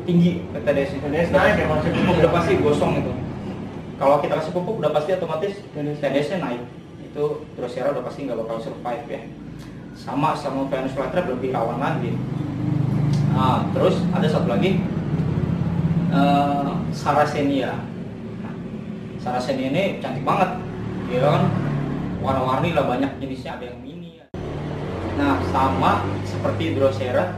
Speaker 1: tinggi TDS naik ya, masih pupuk udah pasti gosong itu. Kalau kita kasih pupuk udah pasti otomatis TDS-nya naik. Itu Drosera udah pasti nggak bakal survive ya. Sama Venus flytrap lebih rawan lagi. Nah, terus ada satu lagi Sarracenia. Nah, Sarracenia ini cantik banget, ya kan? Warna-warni lah, banyak jenisnya, ada yang mini. Nah, sama seperti Drosera,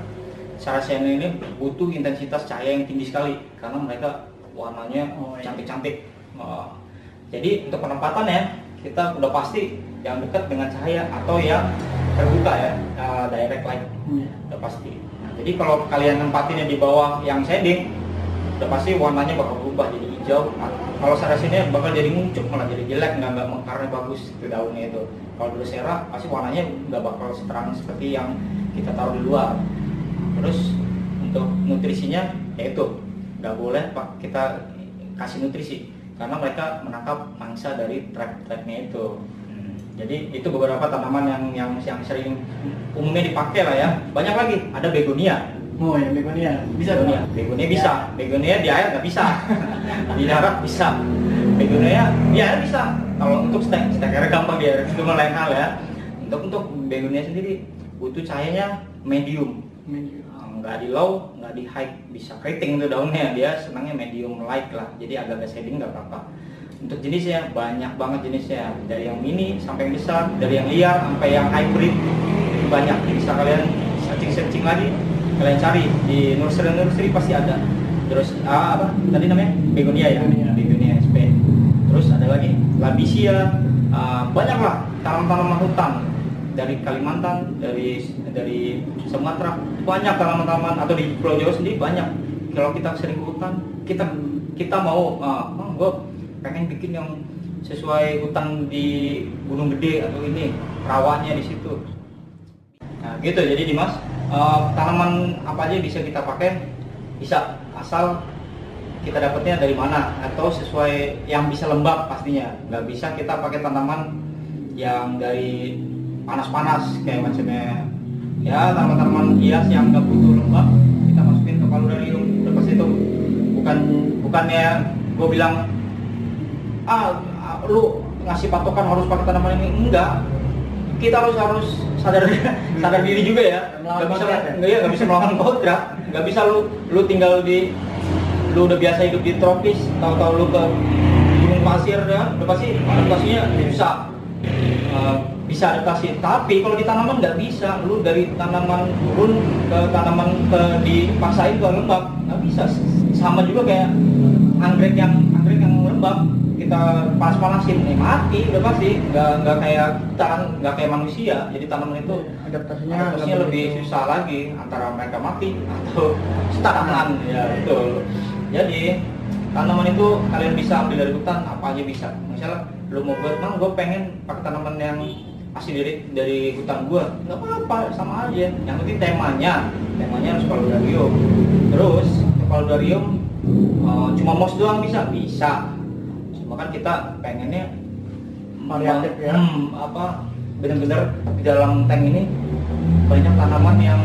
Speaker 1: Sarracenia ini butuh intensitas cahaya yang tinggi sekali karena mereka warnanya cantik-cantik. Jadi untuk penempatannya kita udah pasti yang dekat dengan cahaya atau yang terbuka ya, direct light, udah pasti. Nah, jadi kalau kalian nempatinnya di bawah yang shading, udah pasti warnanya bakal berubah jadi hijau. Nah, kalau Sarracenia bakal jadi nguncup, malah jadi jelek, nggak mekarnya bagus itu daunnya itu. Kalau Drosera pasti warnanya nggak bakal seterang seperti yang kita taruh di luar. Terus untuk nutrisinya yaitu nggak boleh kita kasih nutrisi karena mereka menangkap mangsa dari trap-trapnya itu. Jadi itu beberapa tanaman yang sering umumnya dipakai lah ya. Banyak lagi, ada begonia.
Speaker 2: Oh ya, begonia bisa dong.
Speaker 1: Begonia bisa. Begonia di air nggak bisa. Di darat bisa. Begonia di air bisa. Kalau untuk stek air gampang dia, itu lain hal ya. Untuk begonia sendiri butuh cahayanya medium. Nggak di low, nggak di high, bisa keriting itu daunnya, dia senangnya medium light lah, jadi agak shading nggak apa-apa. Untuk jenisnya banyak banget jenisnya, dari yang mini sampai yang besar, dari yang liar sampai yang hybrid, banyak. Bisa kalian searching lagi, kalian cari di nursery pasti ada. Terus apa tadi namanya begonia ya, begonia SP. Terus ada lagi labisia, banyak lah tanaman-tanaman hutan dari Kalimantan, dari Sumatera, banyak tanaman-tanaman, atau di Pulau Jawa sendiri banyak. Kalau kita sering ke hutan, kita mau, gue pengen bikin yang sesuai hutan di Gunung Gede atau ini rawanya di situ. Nah gitu, jadi Dimas, tanaman apa aja bisa kita pakai, bisa, asal kita dapatnya dari mana, atau sesuai yang bisa lembab pastinya. Nggak bisa kita pakai tanaman yang dari panas-panas kayak macamnya ya tanaman-tanaman hias yang nggak butuh lembab kita masukin ke paludarium. Udah pasti itu bukannya gue bilang lu ngasih patokan harus pakai tanaman ini, enggak. Kita harus sadar diri juga ya. Nggak bisa melawan kodrat. Nggak bisa lu tinggal di, lu udah biasa hidup di tropis, tahu-tahu lu ke gunung pasir ya, udah pasti adaptasinya susah. Bisa adaptasi, tapi kalau di tanaman nggak bisa. Lu dari tanaman turun ke tanaman dipaksain ke lembab, nggak bisa. Sama juga kayak anggrek yang lembab kita panas-panasin, mati udah pasti. Nggak kayak manusia. Jadi tanaman itu adaptasinya lebih susah lagi, antara mereka mati atau stagnan ya betul. Jadi tanaman itu kalian bisa ambil dari hutan, apa aja bisa. Misalnya lu mau buat, gue pengen pakai tanaman yang asli dari hutan gue, nggak apa-apa, sama aja. Yang penting temanya harus paludarium. Terus paludarium cuma moss doang bisa. Cuma kan kita pengennya
Speaker 2: variatif ya.
Speaker 1: Bener-bener di dalam tank ini banyak tanaman yang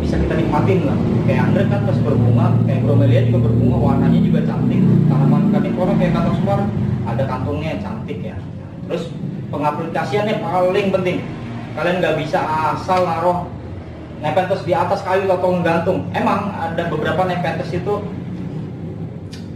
Speaker 1: bisa kita nikmatin lah. Kayak anggrek kan pas berbunga, kayak bromelia juga berbunga, warnanya juga cantik. Tanaman karnivora kayak kantosper ada kantungnya cantik ya. Terus pengaplikasiannya paling penting. Kalian nggak bisa asal naruh Nepenthes di atas kayu atau ngegantung. Emang ada beberapa Nepenthes itu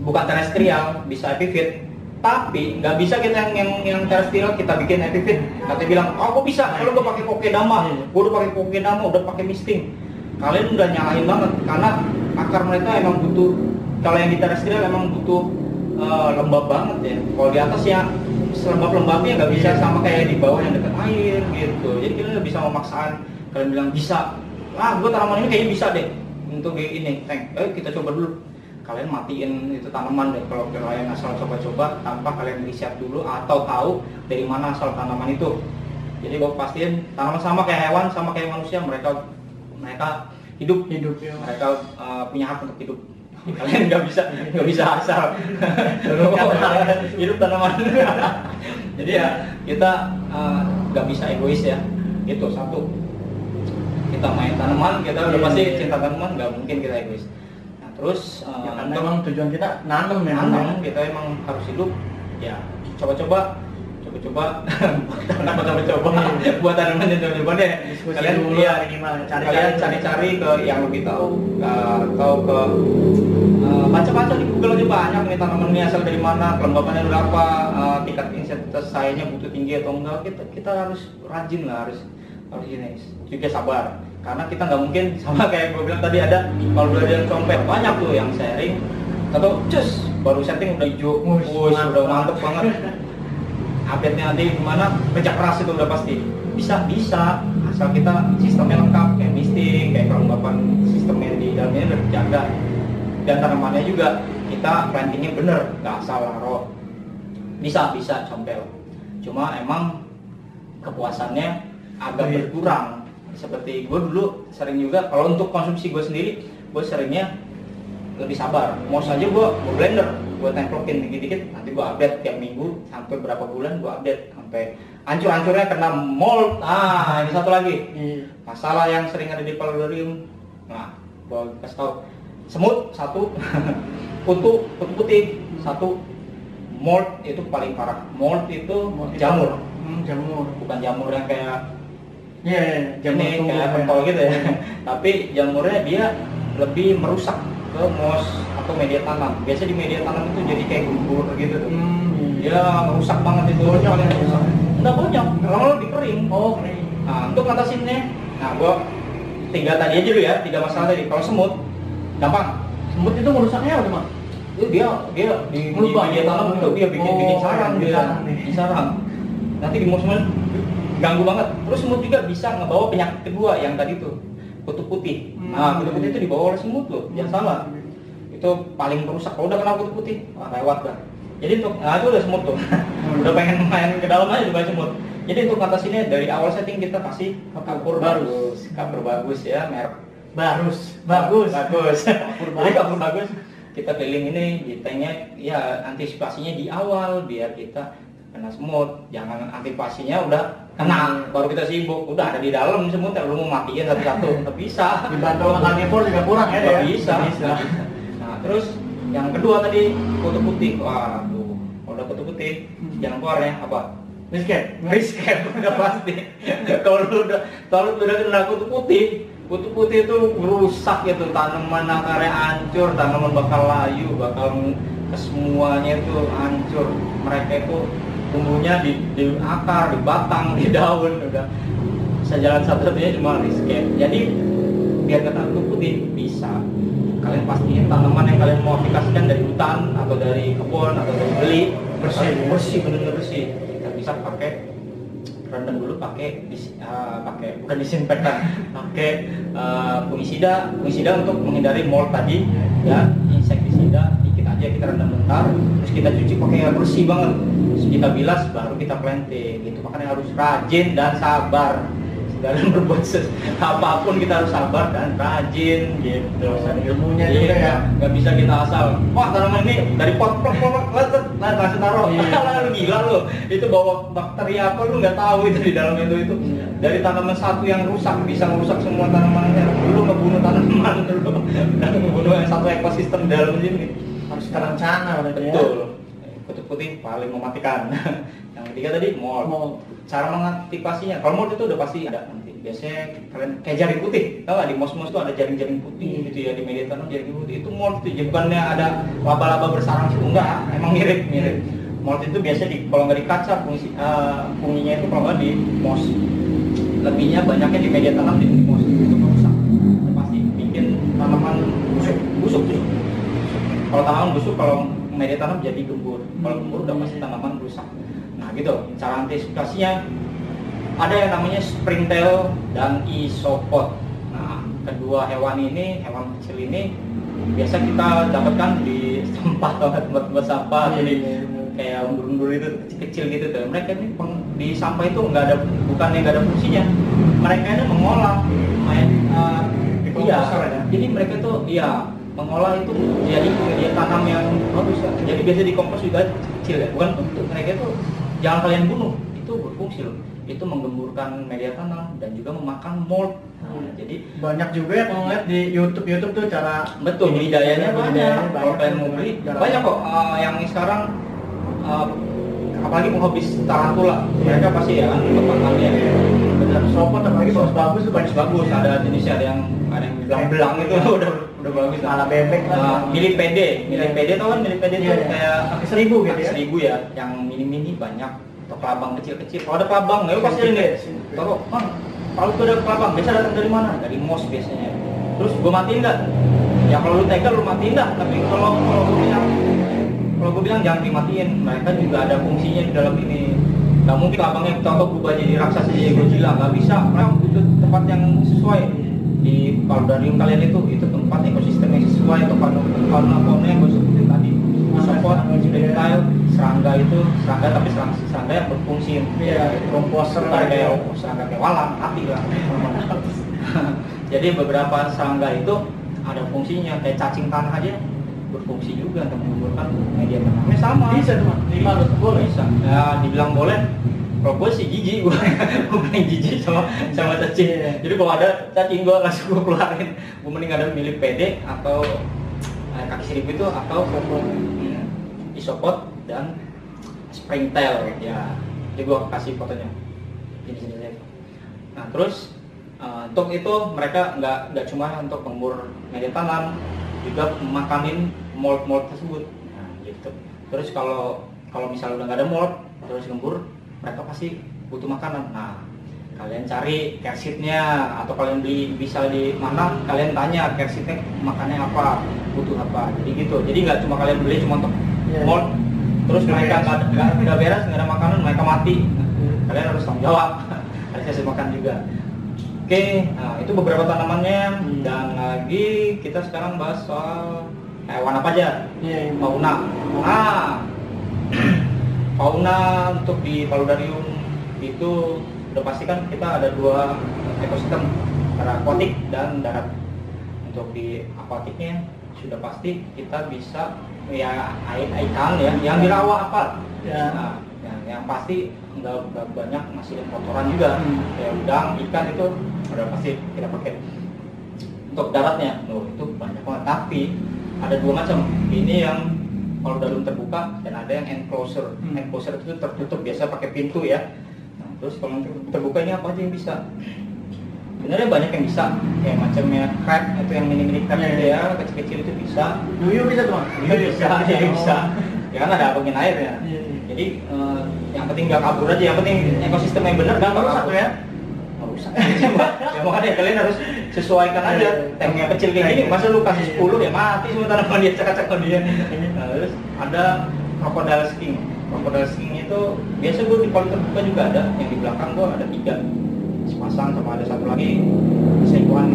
Speaker 1: bukan terestrial, bisa epifit. Tapi nggak bisa kita yang terestrial kita bikin epifit. Nanti bilang, kok bisa? Kalau gue pakai kokedama, gue udah pakai kokedama, udah pakai misting. Kalian udah nyalahin banget, karena akar mereka emang butuh. Kalau yang di terestrial emang butuh lembab banget ya. Kalau di atas ya selembab-lembabnya nggak bisa sama kayak di bawah yang dekat air gitu. Jadi kalian nggak bisa memaksakan. Kalian bilang bisa, gue tanaman ini kayaknya bisa deh untuk ini tank. Kita coba dulu. Kalian matiin itu tanaman deh kalau kalian asal coba-coba tanpa kalian riset dulu atau tahu dari mana asal tanaman itu. Jadi gue pastiin tanaman sama kayak hewan, sama kayak manusia, mereka hidup ya. Mereka punya hak untuk hidup. Kalian nggak bisa asal hidup tanaman. Jadi ya kita nggak bisa egois ya. Itu satu. Kita main tanaman, kita udah pasti cinta tanaman, nggak mungkin kita egois. Terus
Speaker 2: karena memang tujuan kita nanam ya.
Speaker 1: Kita emang harus hidup ya. Coba-coba buat tanaman yang coba deh. Kalian
Speaker 2: dulu gimana
Speaker 1: cari ke yang lebih tahu ke baca-baca di Google aja banyak nih tanaman ini asal dari mana, kelembabannya berapa, tingkat insektisayanya butuh tinggi atau enggak. Kita harus rajin lah, harus ini juga sabar. Karena kita nggak mungkin sama kayak gue bilang tadi, ada kalau udah yang compet banyak tuh yang sharing atau cus baru setting udah hijau, udah mantep banget. Update-nya nanti gimana, kerja keras itu udah pasti bisa asal kita sistemnya lengkap kayak misting, kayak kelembapan sistemnya di dalamnya udah dijaga, dan tanamannya juga kita plantingnya bener, nggak asal naruh. Bisa compel, cuma emang kepuasannya agak berkurang. Seperti gue dulu sering juga, kalau untuk konsumsi gue sendiri, gue seringnya lebih sabar. Mau saja gue blender, gue templokin dikit-dikit, nanti gue update tiap minggu sampai berapa bulan gue update sampai hancur-hancurnya kena mold. Ini satu lagi masalah yang sering ada di paludarium. Nah, gue kasih tau, semut satu, kutu putih satu, mold itu paling parah. Mold itu jamur, bukan jamur yang kayak jamur ini kayak pentol gitu ya. Tapi jamurnya dia lebih merusak ke moss atau media tanam. Biasanya di media tanam itu jadi kayak gugur gitu tuh. Dia merusak banget itu. Paling rusak. Enggak bonyok, kalau lebih kering. Kering. Nah, untuk ngatasinnya, gua 3 tadi aja dulu ya, 3 masalah tadi. Kalau semut gampang.
Speaker 2: Semut itu merusaknya apa, Mas?
Speaker 1: Dia di media tanam itu dia bikin sarang, dia. Di sarang. Nanti di musim ganggu banget. Terus semut juga bisa ngebawa penyakit kedua yang tadi tuh, kutu putih. Nah, kutu putih itu dibawa oleh semut loh, jangan salah. Itu paling merusak. Kalau udah kena kutu putih, wah lewat dah. Jadi untuk, nah itu udah semut tuh. Udah pengen main ke dalam aja juga semut. Jadi untuk ngatasinnya dari awal setting kita kasih kapur bagus ya, merek
Speaker 2: bagus.
Speaker 1: Jadi kapur bagus kita keliling ini di tanknya ya, antisipasinya di awal biar kita kena semut. Jangan antisipasinya udah kena baru kita sibuk, udah ada di dalam semut lu mau matiin satu-satu nggak bisa.
Speaker 2: Dibantu sama karnivor juga kurang ya.
Speaker 1: Nggak bisa. Nah terus yang kedua tadi kutu putih. Waduh, kalau udah kutu putih jangan keluar ya apa? Risket udah pasti. Kalau lu udah kena kutu putih itu rusak itu, tanaman akarnya hancur, tanaman bakal layu, bakal kesemuanya itu hancur. Mereka itu tumbuhnya di akar, di batang, di daun, udah sejalan satu-satunya cuma risket. Jadi biar kena kutu putih bisa kalian pastiin tanaman yang kalian mau aplikasikan dari hutan atau dari kebun atau dari beli bersih, benar-benar bersih. Kita bisa pakai rendam dulu, pakai bukan disinfektan, pakai fungisida untuk menghindari mold tadi ya, insektisida dikit aja kita rendam bentar, terus kita cuci pakai air bersih banget, terus kita bilas baru kita planting gitu. Makanya harus rajin dan sabar dalam berbuat apapun, kita harus sabar dan rajin gitu.
Speaker 2: Ilmunya juga ya,
Speaker 1: nggak bisa kita asal wah tanaman ini dari pot langsung taruh. Lu gila lu, itu bawa bakteri apa lu nggak tahu itu di dalam itu dari tanaman satu yang rusak bisa merusak semua tanamannya. Lu ngebunuh tanaman dulu dan ngebunuh yang satu ekosistem di dalam sini. Harus terencana. Betul. Kutu putih paling mematikan. Yang ketiga tadi mold. Cara mengantisipasinya, kalau mold itu udah pasti ada nanti. Biasanya kalian kayak jaring putih, tau gak di mos-mos itu ada jaring-jaring putih gitu ya, di media tanam jaring putih itu mold itu. Bukannya ada laba-laba bersarang situ, enggak, emang mirip. Mold itu biasanya kalau nggak di kaca, funginya itu kalau nggak di mos. Lebihnya banyaknya di media tanam di mos itu merusak. Itu pasti bikin tanaman busuk. Kalau tanaman busuk, kalau media tanam jadi gembur. Kalau gembur udah pasti tanaman rusak. Nah gitu, cara antisipasinya ada yang namanya springtail dan isopod. Nah, kedua hewan kecil ini biasa kita dapatkan di tempat sampah, jadi kayak undur-undur itu kecil-kecil gitu tuh. Mereka ini di sampah itu nggak ada fungsinya. Mereka ini mengolah, jadi mereka tuh mengolah itu jadi media tanam yang bagus kan. Jadi biasa dikompos juga kecil ya, bukan untuk mereka itu jangan kalian bunuh, itu berfungsi loh. Itu menggemburkan media tanam dan juga memakan mold. Jadi
Speaker 2: banyak juga ya kalau ngeliat di YouTube tuh cara
Speaker 1: budidayanya banyak. Kalau kalian mau beli banyak kok yang sekarang apalagi penghobi tarantula, mereka pasti ya kan makannya benar sopot, apalagi bagus bagus. Ada jenisnya, ada yang belang itu udah bagus.
Speaker 2: Ala bebek
Speaker 1: milipede tau kan, milipede itu kayak
Speaker 2: kaki seribu gitu ya.
Speaker 1: Seribu ya, yang mini banyak, atau kelabang kecil-kecil. Kalau ada kelabang ya pasti ini taruh, kalau itu ada kelabang biasa datang dari mana? Dari mos biasanya. Terus gue matiin nggak? Ya kalau lu tega lu matiin dah, tapi kalau gue bilang jangan dimatiin. Mereka juga ada fungsinya di dalam ini. Nggak mungkin kelabangnya kita berubah jadi raksasa jadi Godzilla, nggak bisa. Memang itu tempat yang sesuai. Di paludarium kalian itu tempat ekosistem yang sesuai untuk fauna yang gue sebutin tadi. Isopod, springtail, serangga tapi serangga yang berfungsi.
Speaker 2: Komposer
Speaker 1: kayak serangga kayak walang, mati lah. Jadi beberapa serangga itu ada fungsinya, kayak cacing tanah aja berfungsi juga untuk mengumpulkan media tanamnya sama.
Speaker 2: Bisa tuh, boleh.
Speaker 1: Bisa. Ya, dibilang boleh. Kalau gue sih jijik, gue paling jijik sama cacing. Jadi kalau ada cacing gue langsung gue keluarin. Gue mending ada milipede atau kaki seribu itu, atau isopod dan springtail ya. Jadi gue kasih fotonya jenis-jenisnya. Nah terus untuk itu mereka nggak cuma untuk pengembur media tanam, juga makanin mold tersebut. Nah gitu. Terus kalau misalnya udah nggak ada mold terus gembur, mereka pasti butuh makanan. Nah kalian cari kerseednya, atau kalian beli bisa di mana, kalian tanya kerseednya makannya apa, butuh apa. Jadi gitu. Jadi nggak cuma kalian beli cuma untuk mold, terus mereka nggak beres, nggak ada makanan, mereka mati. Kalian harus tanggung jawab. kasih makan juga. Oke, nah itu beberapa tanamannya. Dan lagi kita sekarang bahas soal hewan apa aja. Fauna. Fauna untuk di paludarium itu udah pasti kan kita ada 2 ekosistem, akuatik dan darat. Untuk di akuatiknya sudah pasti kita bisa ya ikan ya yang dirawat apa. Nah, yang pasti nggak banyak ngasilin kotoran juga. Kayak udang, ikan itu udah pasti kita pakai. Untuk daratnya, itu banyak banget. Tapi ada 2 macam. Ini yang paludarium terbuka dan ada yang enclosure. Enclosure itu tertutup, biasa pakai pintu ya. Nah, terus kalau yang terbuka ini apa aja yang bisa? Sebenarnya banyak yang bisa, kayak macamnya crab itu yang mini crab gitu ya, kecil-kecil itu bisa.
Speaker 2: Duyung bisa tuh,
Speaker 1: bisa. Ya kan ada angin air ya. Jadi yang penting nggak kabur aja, yang penting ekosistem yang benar.
Speaker 2: Nggak rusak tuh ya?
Speaker 1: Nggak rusak. Ya makanya kalian harus sesuaikan aja. Tanknya kecil kayak gini, masa lu kasih 10 ya mati semua tanaman dia, cekak-cekak dia. Nah, terus ada crocodile sking. Crocodile sking itu biasa gue di palu terbuka juga ada, yang di belakang gue ada 3 sepasang, sama ada 1 lagi seikuan.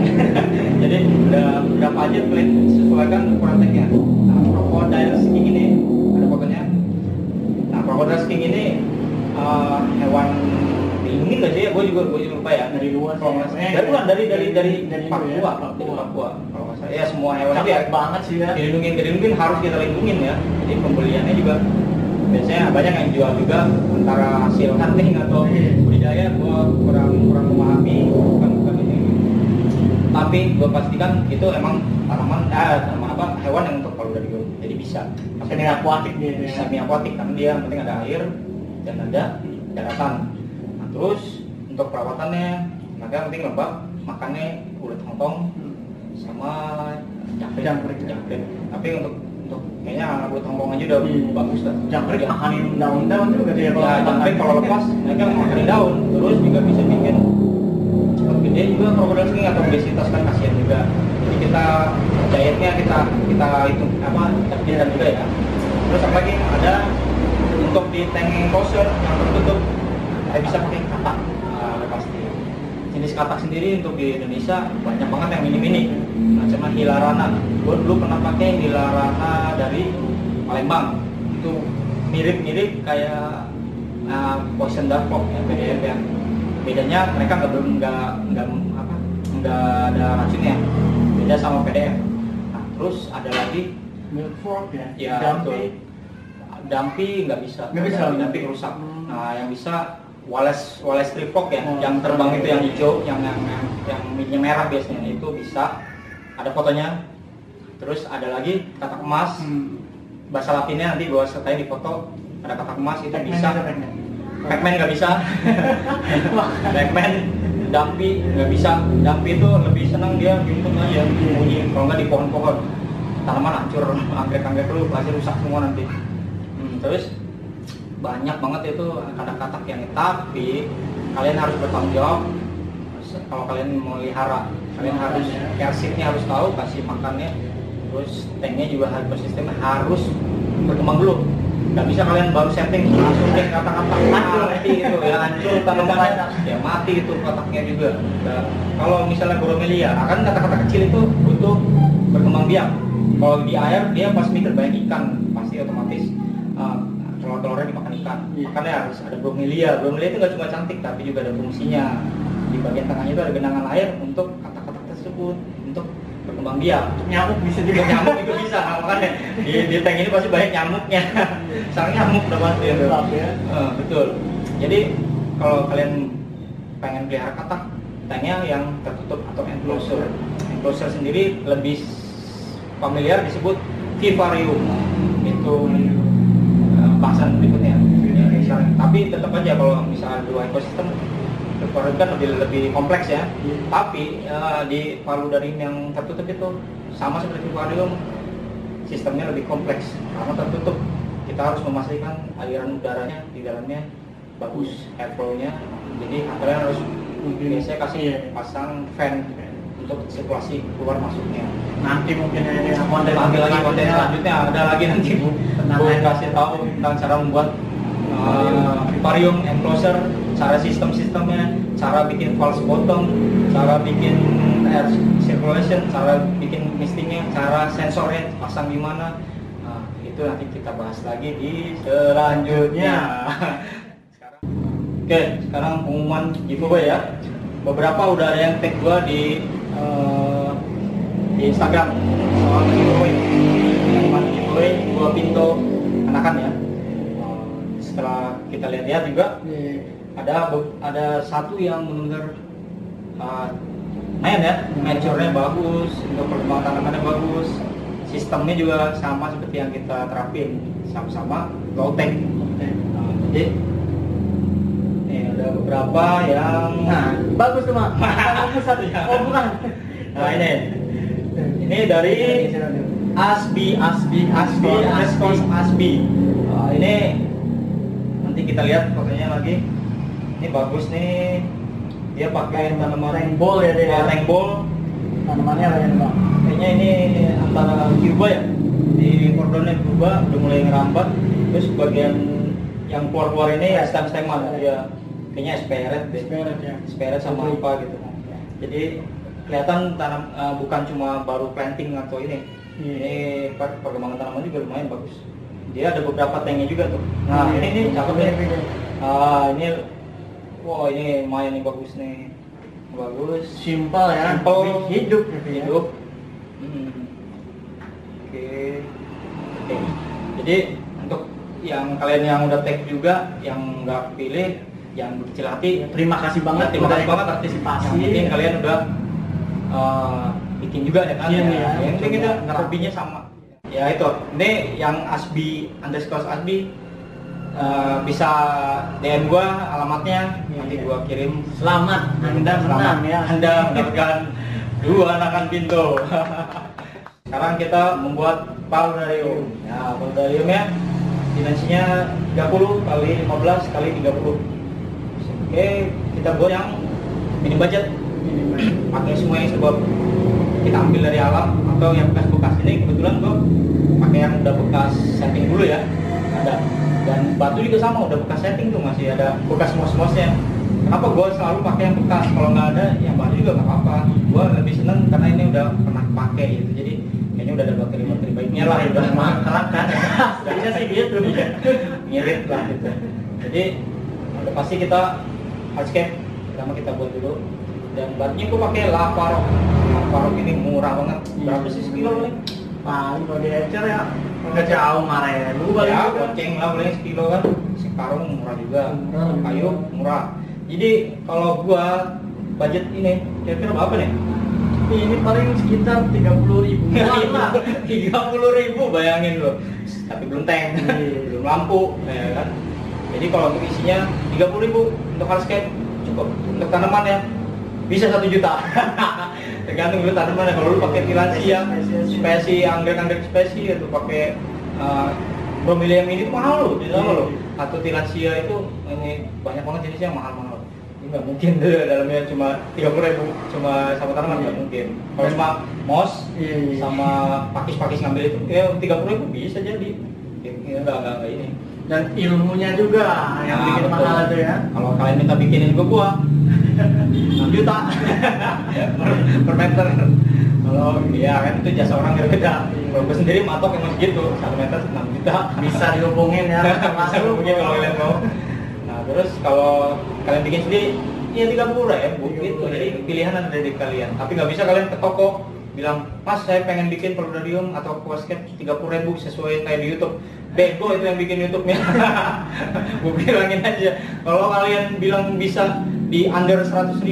Speaker 1: Jadi udah berapa aja kalian sesuaikan ukuran tanknya. Nah, crocodile sking ini ada fotonya. Nah, crocodile sking ini hewan dilindungi nggak sih ya? Gue juga lupa ya.
Speaker 2: Dari luar.
Speaker 1: Dari Papua. Kalau nggak salah ya, semua hewan itu ya
Speaker 2: banget sih ya.
Speaker 1: Dilindungin harus kita lindungin ya. Jadi pembeliannya juga biasanya banyak yang jual juga antara hasil hunting atau budidaya. Gue kurang memahami, bukan ini. Tapi gue pastikan itu emang tanaman hewan yang untuk paludarium. Jadi bisa.
Speaker 2: Semi akuatik dia.
Speaker 1: Semi akuatik karena dia yang penting ada air dan ada daratan. Nah, terus untuk perawatannya mereka penting lembab, makannya ulet hongkong sama jangkrik. Tapi untuk kayaknya anak ulet hongkong aja udah bagus dah.
Speaker 2: Jangkrik makanin daun-daun juga dia.
Speaker 1: Ya, jangkrik kalau lepas mereka makanin daun. Terus juga bisa bikin cepat gede juga crocodile sking atau obesitas kan kasihan juga. Jadi kita dietnya kita hitung kita pikirkan juga ya. Terus apa lagi ada untuk di tank enclosure yang tertutup kita bisa pakai katak. Nah, pasti jenis katak sendiri untuk di Indonesia banyak banget yang mini macam hilarana. Gue dulu pernah pakai hilarana dari Palembang, itu mirip kayak poison dart frog ya, PDF ya. Bedanya mereka nggak ada racunnya, beda sama PDF. Nah, terus ada lagi
Speaker 2: milk frog ya.
Speaker 1: Ya betul. Dampi nggak bisa. Dampi rusak. Nah, yang bisa Wallace tree frog ya, yang terbang itu yang hijau, yang merah biasanya itu bisa. Ada fotonya. Terus ada lagi katak emas. Bahasa Latinnya nanti gua sertain di foto. Ada katak emas itu bisa. Pac-Man nggak bisa. Pac-Man, Dampi nggak bisa. Dampi itu lebih senang dia gimpun aja, bunyi. Kalau nggak di pohon-pohon, tanaman hancur, anggrek-anggrek lu pasti rusak semua nanti. Terus banyak banget itu katak-katak yang tapi kalian harus bertanggung jawab. Kalau kalian melihara, kalian harus caresitnya harus tahu, kasih makannya, terus tanknya juga ekosistemnya harus berkembang dulu. Nggak bisa kalian baru setting langsung deh katak-katak mati itu ya, hancur tanamannya ya, mati itu kataknya juga. Nah, kalau misalnya bromelia, kan katak-katak kecil itu butuh berkembang biak. Kalau di air dia pasti terbanyak ikan, pasti otomatis telur-telurnya dimakan ikan. Makanya harus ada bromelia. Bromelia itu nggak cuma cantik tapi juga ada fungsinya. Di bagian tengahnya itu ada genangan air untuk katak-katak tersebut untuk berkembang biak.
Speaker 2: Nyamuk bisa juga.
Speaker 1: Nyamuk itu bisa, makanya di tank ini pasti banyak nyamuknya. Sarang nyamuk udah pasti ya. Betul. Jadi kalau kalian pengen pelihara katak, tanknya yang tertutup atau enclosure. Enclosure sendiri lebih familiar disebut vivarium. Itu bahasan berikutnya. Tapi tetap aja kalau misalnya 2 ekosistem vivarium kan lebih kompleks ya. Tapi di paludarium yang tertutup itu sama seperti vivarium, sistemnya lebih kompleks karena tertutup. Kita harus memastikan aliran udaranya di dalamnya bagus, airflow-nya. Jadi kalian harus biasanya kasih pasang fan untuk sirkulasi keluar masuknya.
Speaker 2: Nanti mungkin ini konten
Speaker 1: selanjutnya ada lagi nanti Bu kasih tahu tentang cara membuat vivarium enclosure, cara sistemnya, cara bikin false bottom, cara bikin air circulation, cara bikin mistingnya, cara sensornya pasang gimana. Nah, itu nanti kita bahas lagi di selanjutnya. Sekarang pengumuman giveaway ya. Beberapa udah ada yang tag gua di Instagram soal giveaway. Giveaway gua pintu anakan ya. Setelah kita lihat-lihat juga ada satu yang benar-benar main ya, mature-nya bagus, untuk perkembangan tanamannya bagus, sistemnya juga sama seperti yang kita terapin, sama-sama low tech. Jadi ada beberapa yang
Speaker 2: bagus tuh Mak. Satu ya. Oh bukan.
Speaker 1: Nah ini dari Asbi. Ini nanti kita lihat fotonya lagi. Ini bagus nih. Dia pakai tanaman
Speaker 2: rainbow ya dia.
Speaker 1: Rainbow.
Speaker 2: Tanamannya rainbow.
Speaker 1: Kayaknya ini antara Cuba ya. Di kordonnya Cuba udah mulai ngerambat. Terus bagian yang keluar ini stem-steman dia. Kayaknya esperet sama apa gitu. Jadi kelihatan tanam bukan cuma baru planting atau ini. Ini perkembangan tanaman juga lumayan bagus. Dia ada beberapa tanknya juga tuh. Nah ini cakep nih. Ini wah ini lumayan nih, bagus nih. Bagus.
Speaker 2: Simple ya. Hidup.
Speaker 1: Oke. Jadi untuk yang kalian yang udah tag juga, yang nggak pilih, yang berkecil hati,
Speaker 2: terima kasih banget.
Speaker 1: Terima kasih banget partisipasi. Yang penting kalian udah bikin juga ya kan. Yang penting kita hobinya sama. Ya itu. Ini yang Asbi _Asbi. Bisa DM gua alamatnya, nanti gua kirim.
Speaker 2: Selamat Anda menang ya.
Speaker 1: Anda mendapatkan 2 anakan pintu. Sekarang kita membuat paludarium. Ya, paludariumnya dimensinya 30 kali 15 kali 30. Oke, kita buat yang mini budget. Pakai semua yang sebab kita ambil dari alam atau yang bekas-bekas. Ini kebetulan gua pakai yang udah bekas setting dulu ya. Ada. Dan batu juga sama, udah bekas setting tuh, masih ada bekas mos-mosnya. Kenapa gue selalu pakai yang bekas? Kalau nggak ada yang baru juga nggak apa-apa. Gue lebih seneng karena ini udah pernah pakai gitu. Jadi kayaknya udah ada bakteri baiknya lah, udah mangkrak kan.
Speaker 2: Jadinya sih gitu.
Speaker 1: Ngirit lah gitu. Jadi udah pasti kita hardscape pertama kita buat dulu. Dan batunya gue pakai Lavarok. Lavarok ini murah banget. Berapa sih sekilo nih?
Speaker 2: Paling kalau di ecer ya nggak jauh marah.
Speaker 1: Ya, goceng lah boleh sekilo kan. Sekarung murah juga. Kayu murah. Jadi kalau gua budget ini kira-kira berapa nih?
Speaker 2: Ini paling sekitar 30.000 lah.
Speaker 1: 30.000 bayangin lo. Tapi belum tank, belum lampu, ya kan. Jadi kalau untuk isinya 30.000 untuk hardscape cukup. Untuk tanaman ya bisa 1 juta. Tergantung dulu tanaman. Kalau lu pakai tilansia, spesi anggrek-anggrek spesi atau pakai bromelium ini tuh mahal loh, di sana loh. Atau tilansia itu ini banyak banget jenisnya mahal-mahal. Ini nggak mungkin tuh dalamnya cuma 30.000 cuma sama tanaman, nggak mungkin. Kalau cuma mos sama pakis-pakis ngambil itu ya 30.000 bisa jadi. Ya enggak ini.
Speaker 2: Dan ilmunya juga yang bikin mahal itu ya.
Speaker 1: Kalau kalian minta bikinin gua 6 juta per meter. Kalau iya kan itu jasa orang beda. Kalau gue sendiri matok emang segitu, 1 meter 6 juta.
Speaker 2: Bisa dihubungin ya.
Speaker 1: Bisa dihubungin kalau kalian mau. Nah terus kalau kalian bikin sendiri, ya 30.000 gitu. Jadi pilihan ada di kalian. Tapi nggak bisa kalian ke toko bilang, Mas saya pengen bikin paludarium atau aquascape 30.000 sesuai kayak di YouTube. Bego itu yang bikin YouTube-nya. Gue bilangin aja. Kalau kalian bilang bisa di under 100.000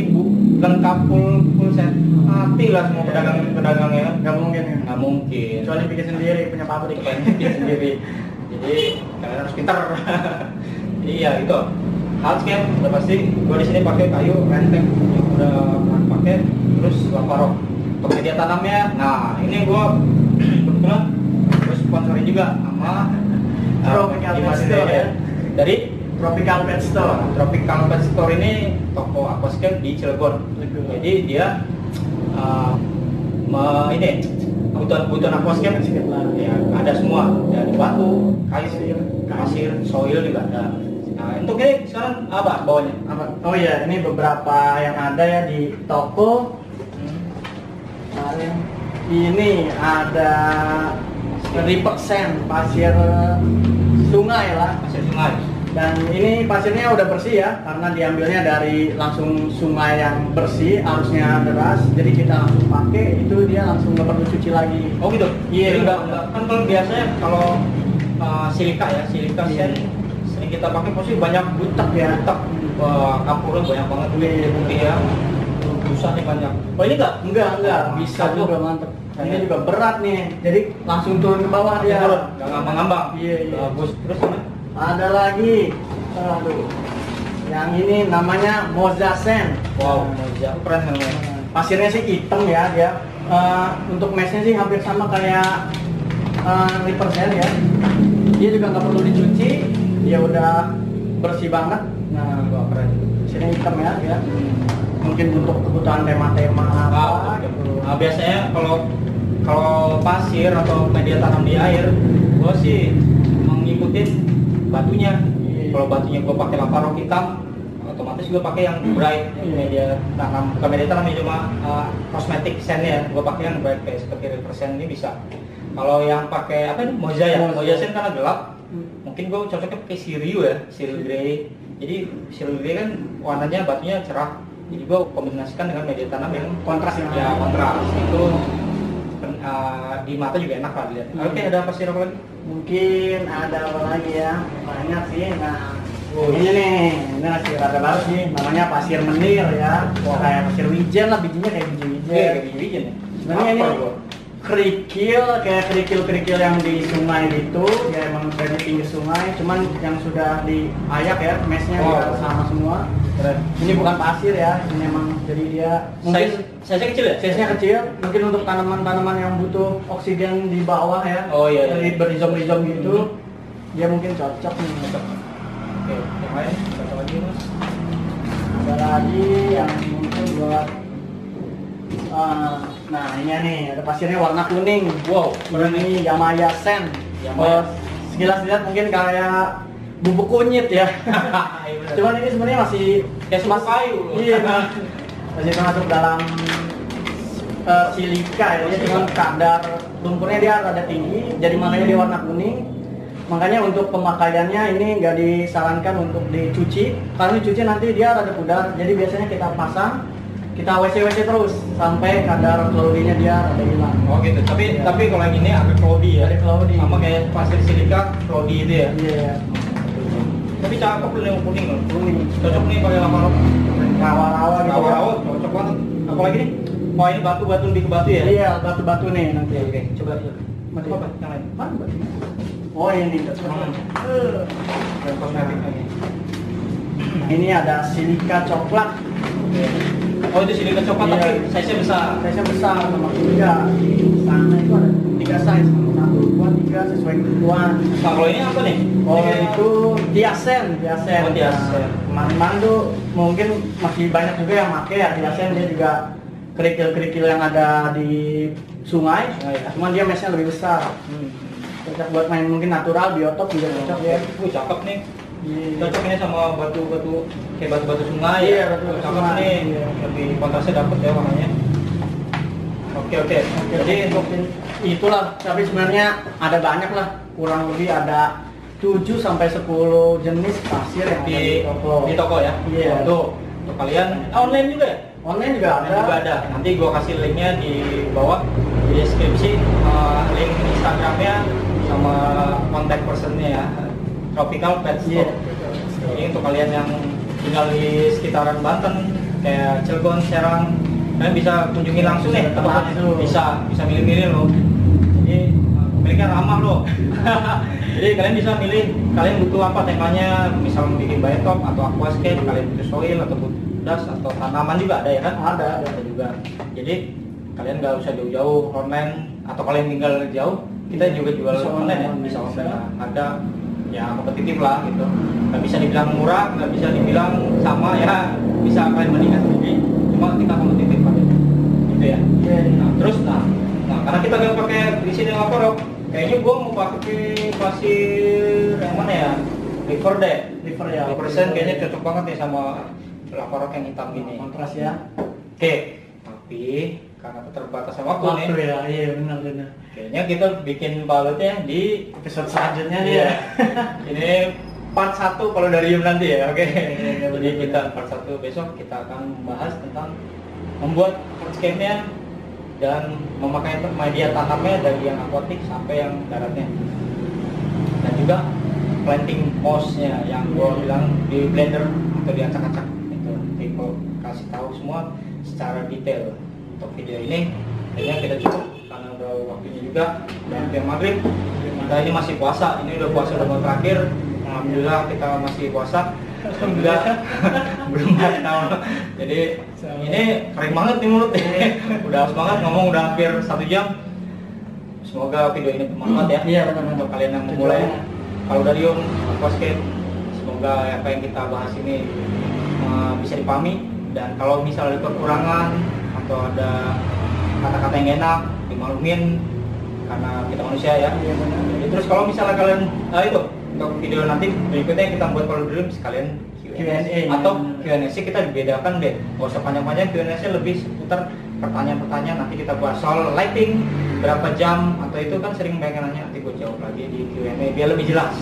Speaker 1: lengkap full set, matilah semua pedagang-pedagangnya.
Speaker 2: Nggak mungkin ya?
Speaker 1: Nggak mungkin.
Speaker 2: Kecuali bikin sendiri, punya pabrik.
Speaker 1: Bikin sendiri. Jadi kalian harus pintar. Iya itu. Hardscape udah pasti. Gue di sini pakai kayu renteng yang udah pernah pakai. Terus Lavarok untuk media tanamnya. Nah ini gue kebetulan gue sponsorin juga sama
Speaker 2: Tropical Pet Store ya.
Speaker 1: Dari
Speaker 2: Tropical Pet Store.
Speaker 1: Tropical Pet Store ini toko aquascape di Cilegon. Jadi dia ini kebutuhan aquascape ya ada semua, dari batu, kayu, pasir, soil juga ada. Nah, untuk ini sekarang apa bawahnya?
Speaker 2: Apa? Oh iya, ini beberapa yang ada ya di toko. Ini ada River Sand, pasir sungai lah.
Speaker 1: Pasir sungai.
Speaker 2: Dan ini pasirnya udah bersih ya, karena diambilnya dari langsung sungai yang bersih, arusnya deras. Jadi kita langsung pakai, itu dia langsung nggak perlu cuci lagi.
Speaker 1: Oh gitu?
Speaker 2: Iya.
Speaker 1: Jadi nggak kan kalau biasanya kalau silika ya, silika
Speaker 2: Iya.
Speaker 1: sand sering kita pakai pasti banyak butek ya, butek. Wah, kapurnya banyak banget tuh
Speaker 2: Iya.
Speaker 1: putih ya. Busanya banyak. Oh ini enggak?
Speaker 2: Enggak, bisa
Speaker 1: Satu.
Speaker 2: juga mantep. Ini juga berat nih, jadi langsung turun ke bawah dia.
Speaker 1: Turun, nggak ngambang-ngambang.
Speaker 2: Iya, iya.
Speaker 1: Bagus. Terus ini?
Speaker 2: Ada lagi, aduh, yang ini namanya Moza Sand.
Speaker 1: Wow, moza keren namanya.
Speaker 2: Pasirnya sih hitam ya dia. Untuk mesnya sih hampir sama kayak River Sand ya. Dia juga nggak perlu dicuci, dia udah bersih banget. Nah,
Speaker 1: Wah, keren.
Speaker 2: pasirnya hitam ya dia. Mungkin untuk kebutuhan tema-tema apa gitu.
Speaker 1: Nah, biasanya kalau pasir atau media tanam di air, gua sih mengikutin batunya.
Speaker 2: Iya.
Speaker 1: Kalau batunya gua pakai laparok hitam, otomatis gua pakai yang bright, yang media tanam. Bukan media tanam, cuma cosmetic sand ya. Gua pakai yang bright kayak seperti River Sand ini bisa. Kalau yang pakai apa ini? Moza ya. Moza sand karena gelap. Mungkin gua cocoknya pakai Siriu ya, Siriu Grey. Jadi Siriu Grey kan warnanya batunya cerah. Jadi gua kombinasikan dengan media tanam yang
Speaker 2: Kontras yang
Speaker 1: ya kontras itu di mata juga enak lah dilihat. Oke, ada pasir apa lagi?
Speaker 2: Mungkin ada apa lagi ya? Banyak sih. Nah, ini nih, ini masih rada baru sih. Namanya pasir menir ya. Kayak pasir wijen lah, bijinya kayak biji wijen.
Speaker 1: Iya, kayak biji-bijian ya.
Speaker 2: Sebenarnya ini
Speaker 1: Apa gua?
Speaker 2: kerikil, kayak kerikil-kerikil yang di sungai gitu. Ya emang dari pinggir sungai, cuman yang sudah diayak ya, mesnya
Speaker 1: Oh.
Speaker 2: udah sama semua.
Speaker 1: Keren.
Speaker 2: Ini bukan pasir ya, ini emang jadi dia
Speaker 1: Size kecil ya?
Speaker 2: size-nya kecil, mungkin untuk tanaman-tanaman yang butuh oksigen di bawah ya.
Speaker 1: Oh, iya, iya.
Speaker 2: Dari berizom-rizom gitu, dia mungkin cocok nih.
Speaker 1: Oke, yang lain satu lagi Mas.
Speaker 2: Ada lagi yang mungkin buat nah ini nih, ada pasirnya warna kuning.
Speaker 1: Wow, keren nih.
Speaker 2: Ini Yamaya Sand.
Speaker 1: Yamaya.
Speaker 2: Sekilas lihat mungkin kayak bubuk kunyit ya.
Speaker 1: Iya, bener.
Speaker 2: Cuman ini sebenarnya masih
Speaker 1: Kayak sebuah kayu loh.
Speaker 2: Iya, masih termasuk dalam silika ya. Dia cuma kadar lumpurnya dia rada tinggi, jadi makanya dia warna kuning. Makanya untuk pemakaiannya ini nggak disarankan untuk dicuci, karena dicuci nanti dia rada pudar. Jadi biasanya kita pasang, kita WC terus sampai kadar cloudy-nya dia rada hilang.
Speaker 1: Oh gitu. Tapi
Speaker 2: Iya.
Speaker 1: tapi kalau yang ini agak cloudy ya.
Speaker 2: Ada cloudy.
Speaker 1: Sama kayak pasir silika cloudy itu ya.
Speaker 2: Iya,
Speaker 1: Tapi cakep loh yang kuning loh.
Speaker 2: kuning.
Speaker 1: Cocok nih pakai laparok.
Speaker 2: Rawa-rawa gitu.
Speaker 1: Rawa-rawa cocok banget. Apalagi nih? Oh ini batu-batu lebih ke batu ya?
Speaker 2: Iya, batu-batu nih nanti.
Speaker 1: Oke, coba lihat.
Speaker 2: Mati.
Speaker 1: Apa yang lain?
Speaker 2: Mana batunya? Oh ini.
Speaker 1: Dan kosmetik lagi.
Speaker 2: Nah, ini ada silika coklat.
Speaker 1: Oh itu silika coklat
Speaker 2: Iya.
Speaker 1: tapi size-nya besar.
Speaker 2: Size-nya besar sama tiga. Di sana itu ada 3 size, 1, 2, 3 sesuai kebutuhan.
Speaker 1: Nah kalau ini apa nih?
Speaker 2: Oh
Speaker 1: Ini
Speaker 2: itu Tiasen.
Speaker 1: Oh, Tiasen.
Speaker 2: Kemarin tuh mungkin masih banyak juga yang pakai ya Tiasen. Dia juga kerikil-kerikil yang ada di sungai.
Speaker 1: Sungai ya.
Speaker 2: Cuman dia mesnya lebih besar. Cocok buat main mungkin natural, biotop juga cocok ya.
Speaker 1: Cakep nih.
Speaker 2: Iya.
Speaker 1: Cocok ini sama batu-batu kayak batu-batu sungai.
Speaker 2: Iya,
Speaker 1: ya.
Speaker 2: batu-batu
Speaker 1: Cakep
Speaker 2: sungai.
Speaker 1: nih.
Speaker 2: Iya.
Speaker 1: Lebih kontrasnya dapet ya warnanya. Oke.
Speaker 2: Jadi untuk itulah, tapi sebenarnya ada banyak lah, kurang lebih ada 7 sampai 10 jenis pasir yang ada
Speaker 1: di
Speaker 2: di toko.
Speaker 1: toko ya.
Speaker 2: Iya.
Speaker 1: Tuh, untuk kalian online juga ya?
Speaker 2: Online juga ada.
Speaker 1: Online juga ada. Nanti gua kasih linknya di bawah di deskripsi, link Instagramnya sama kontak personnya ya. Tropical Pet Store.
Speaker 2: Iya.
Speaker 1: Ini untuk kalian yang tinggal di sekitaran Banten, kayak Cilegon, Serang, kalian bisa kunjungi langsung nih ke tempatnya.
Speaker 2: Langsung.
Speaker 1: Bisa milih-milih loh. Jadi pemiliknya ramah loh. Jadi kalian bisa milih kalian butuh apa temanya, misal mau bikin biotop atau aquascape, kalian butuh soil atau butuh das atau tanaman juga ada ya kan? Ada juga. Jadi kalian nggak usah jauh-jauh online atau kalian tinggal jauh, kita juga jual
Speaker 2: Bisa
Speaker 1: online ya,
Speaker 2: online,
Speaker 1: bisa
Speaker 2: bisa.
Speaker 1: online. Harga ya kompetitif lah gitu. Nggak bisa dibilang murah, nggak bisa dibilang sama ya, bisa kalian bandingkan sendiri. Cuma kita kompetitif aja. Gitu ya.
Speaker 2: Iya.
Speaker 1: Nah, terus nah karena kita nggak pakai di sini laporok, kayaknya gua mau pakai pasir yang mana ya? River deh.
Speaker 2: River ya.
Speaker 1: Represent kayaknya cocok banget nih sama lava rock yang hitam gini.
Speaker 2: Kontras ya.
Speaker 1: Oke, tapi karena keterbatasan waktu nih,
Speaker 2: Ya, iya benar.
Speaker 1: kayaknya kita bikin balutnya di
Speaker 2: Episode selanjutnya
Speaker 1: Iya.
Speaker 2: dia.
Speaker 1: Ini part 1 kalau dari Yum nanti ya, oke.
Speaker 2: Iya,
Speaker 1: Jadi kita part 1 besok kita akan membahas tentang membuat hardscape-nya dan memakai media tanamnya dari yang akuatik sampai yang daratnya. Dan juga planting mouse-nya yang gua bilang di blender atau diacak-acak itu. Nanti gua kasih tahu semua secara detail. Untuk video ini kayaknya kita cukup karena udah waktunya juga dan hampir maghrib. Kita ini masih puasa, ini udah puasa udah mau terakhir. Alhamdulillah kita masih puasa. Alhamdulillah belum batal. Jadi ini kering banget nih mulut. Udah haus banget ngomong udah hampir 1 jam. Semoga video ini bermanfaat ya.
Speaker 2: Iya benar.
Speaker 1: Untuk kalian yang memulai. Kalau dari Yum Aquascape, semoga apa yang kita bahas ini bisa dipahami. Dan kalau misalnya ada kekurangan atau ada kata-kata yang enak, dimaklumin karena kita manusia ya.
Speaker 2: Iya benar.
Speaker 1: Jadi terus kalau misalnya kalian itu untuk video nanti berikutnya kita buat kalau dream sekalian
Speaker 2: Q&A
Speaker 1: atau Q&A sih kita dibedakan deh. Gak usah panjang-panjang, Q&A sih lebih seputar pertanyaan-pertanyaan. Nanti kita bahas soal lighting berapa jam atau itu kan sering banyak nanya, nanti gue jawab lagi di Q&A biar lebih jelas.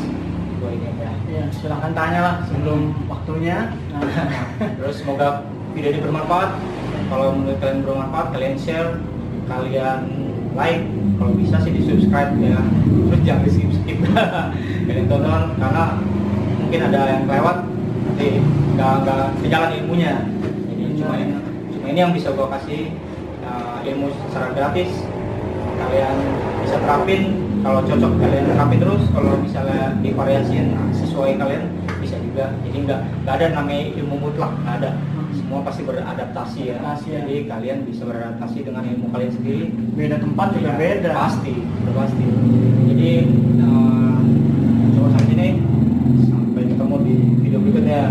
Speaker 1: Gue ini ya.
Speaker 2: Iya, silahkan tanya lah sebelum waktunya.
Speaker 1: Terus semoga video ini bermanfaat. Kalau menurut kalian bermanfaat, kalian share, kalian like, kalau bisa sih di subscribe ya. Terus jangan di skip. Kalian tonton karena mungkin ada yang lewat nanti nggak kejalan ilmunya. Jadi cuma ini yang bisa gua kasih ilmu secara gratis. Kalian bisa terapin, kalau cocok kalian terapin terus, kalau misalnya divariasiin sesuai kalian bisa juga. Jadi nggak ada namanya ilmu mutlak, nggak ada. Semua pasti beradaptasi ya. Jadi kalian bisa beradaptasi dengan ilmu kalian sendiri.
Speaker 2: Beda tempat juga
Speaker 1: Ya,
Speaker 2: beda.
Speaker 1: Pasti, udah pasti. Jadi coba sampai sini, sampai ketemu di video berikutnya.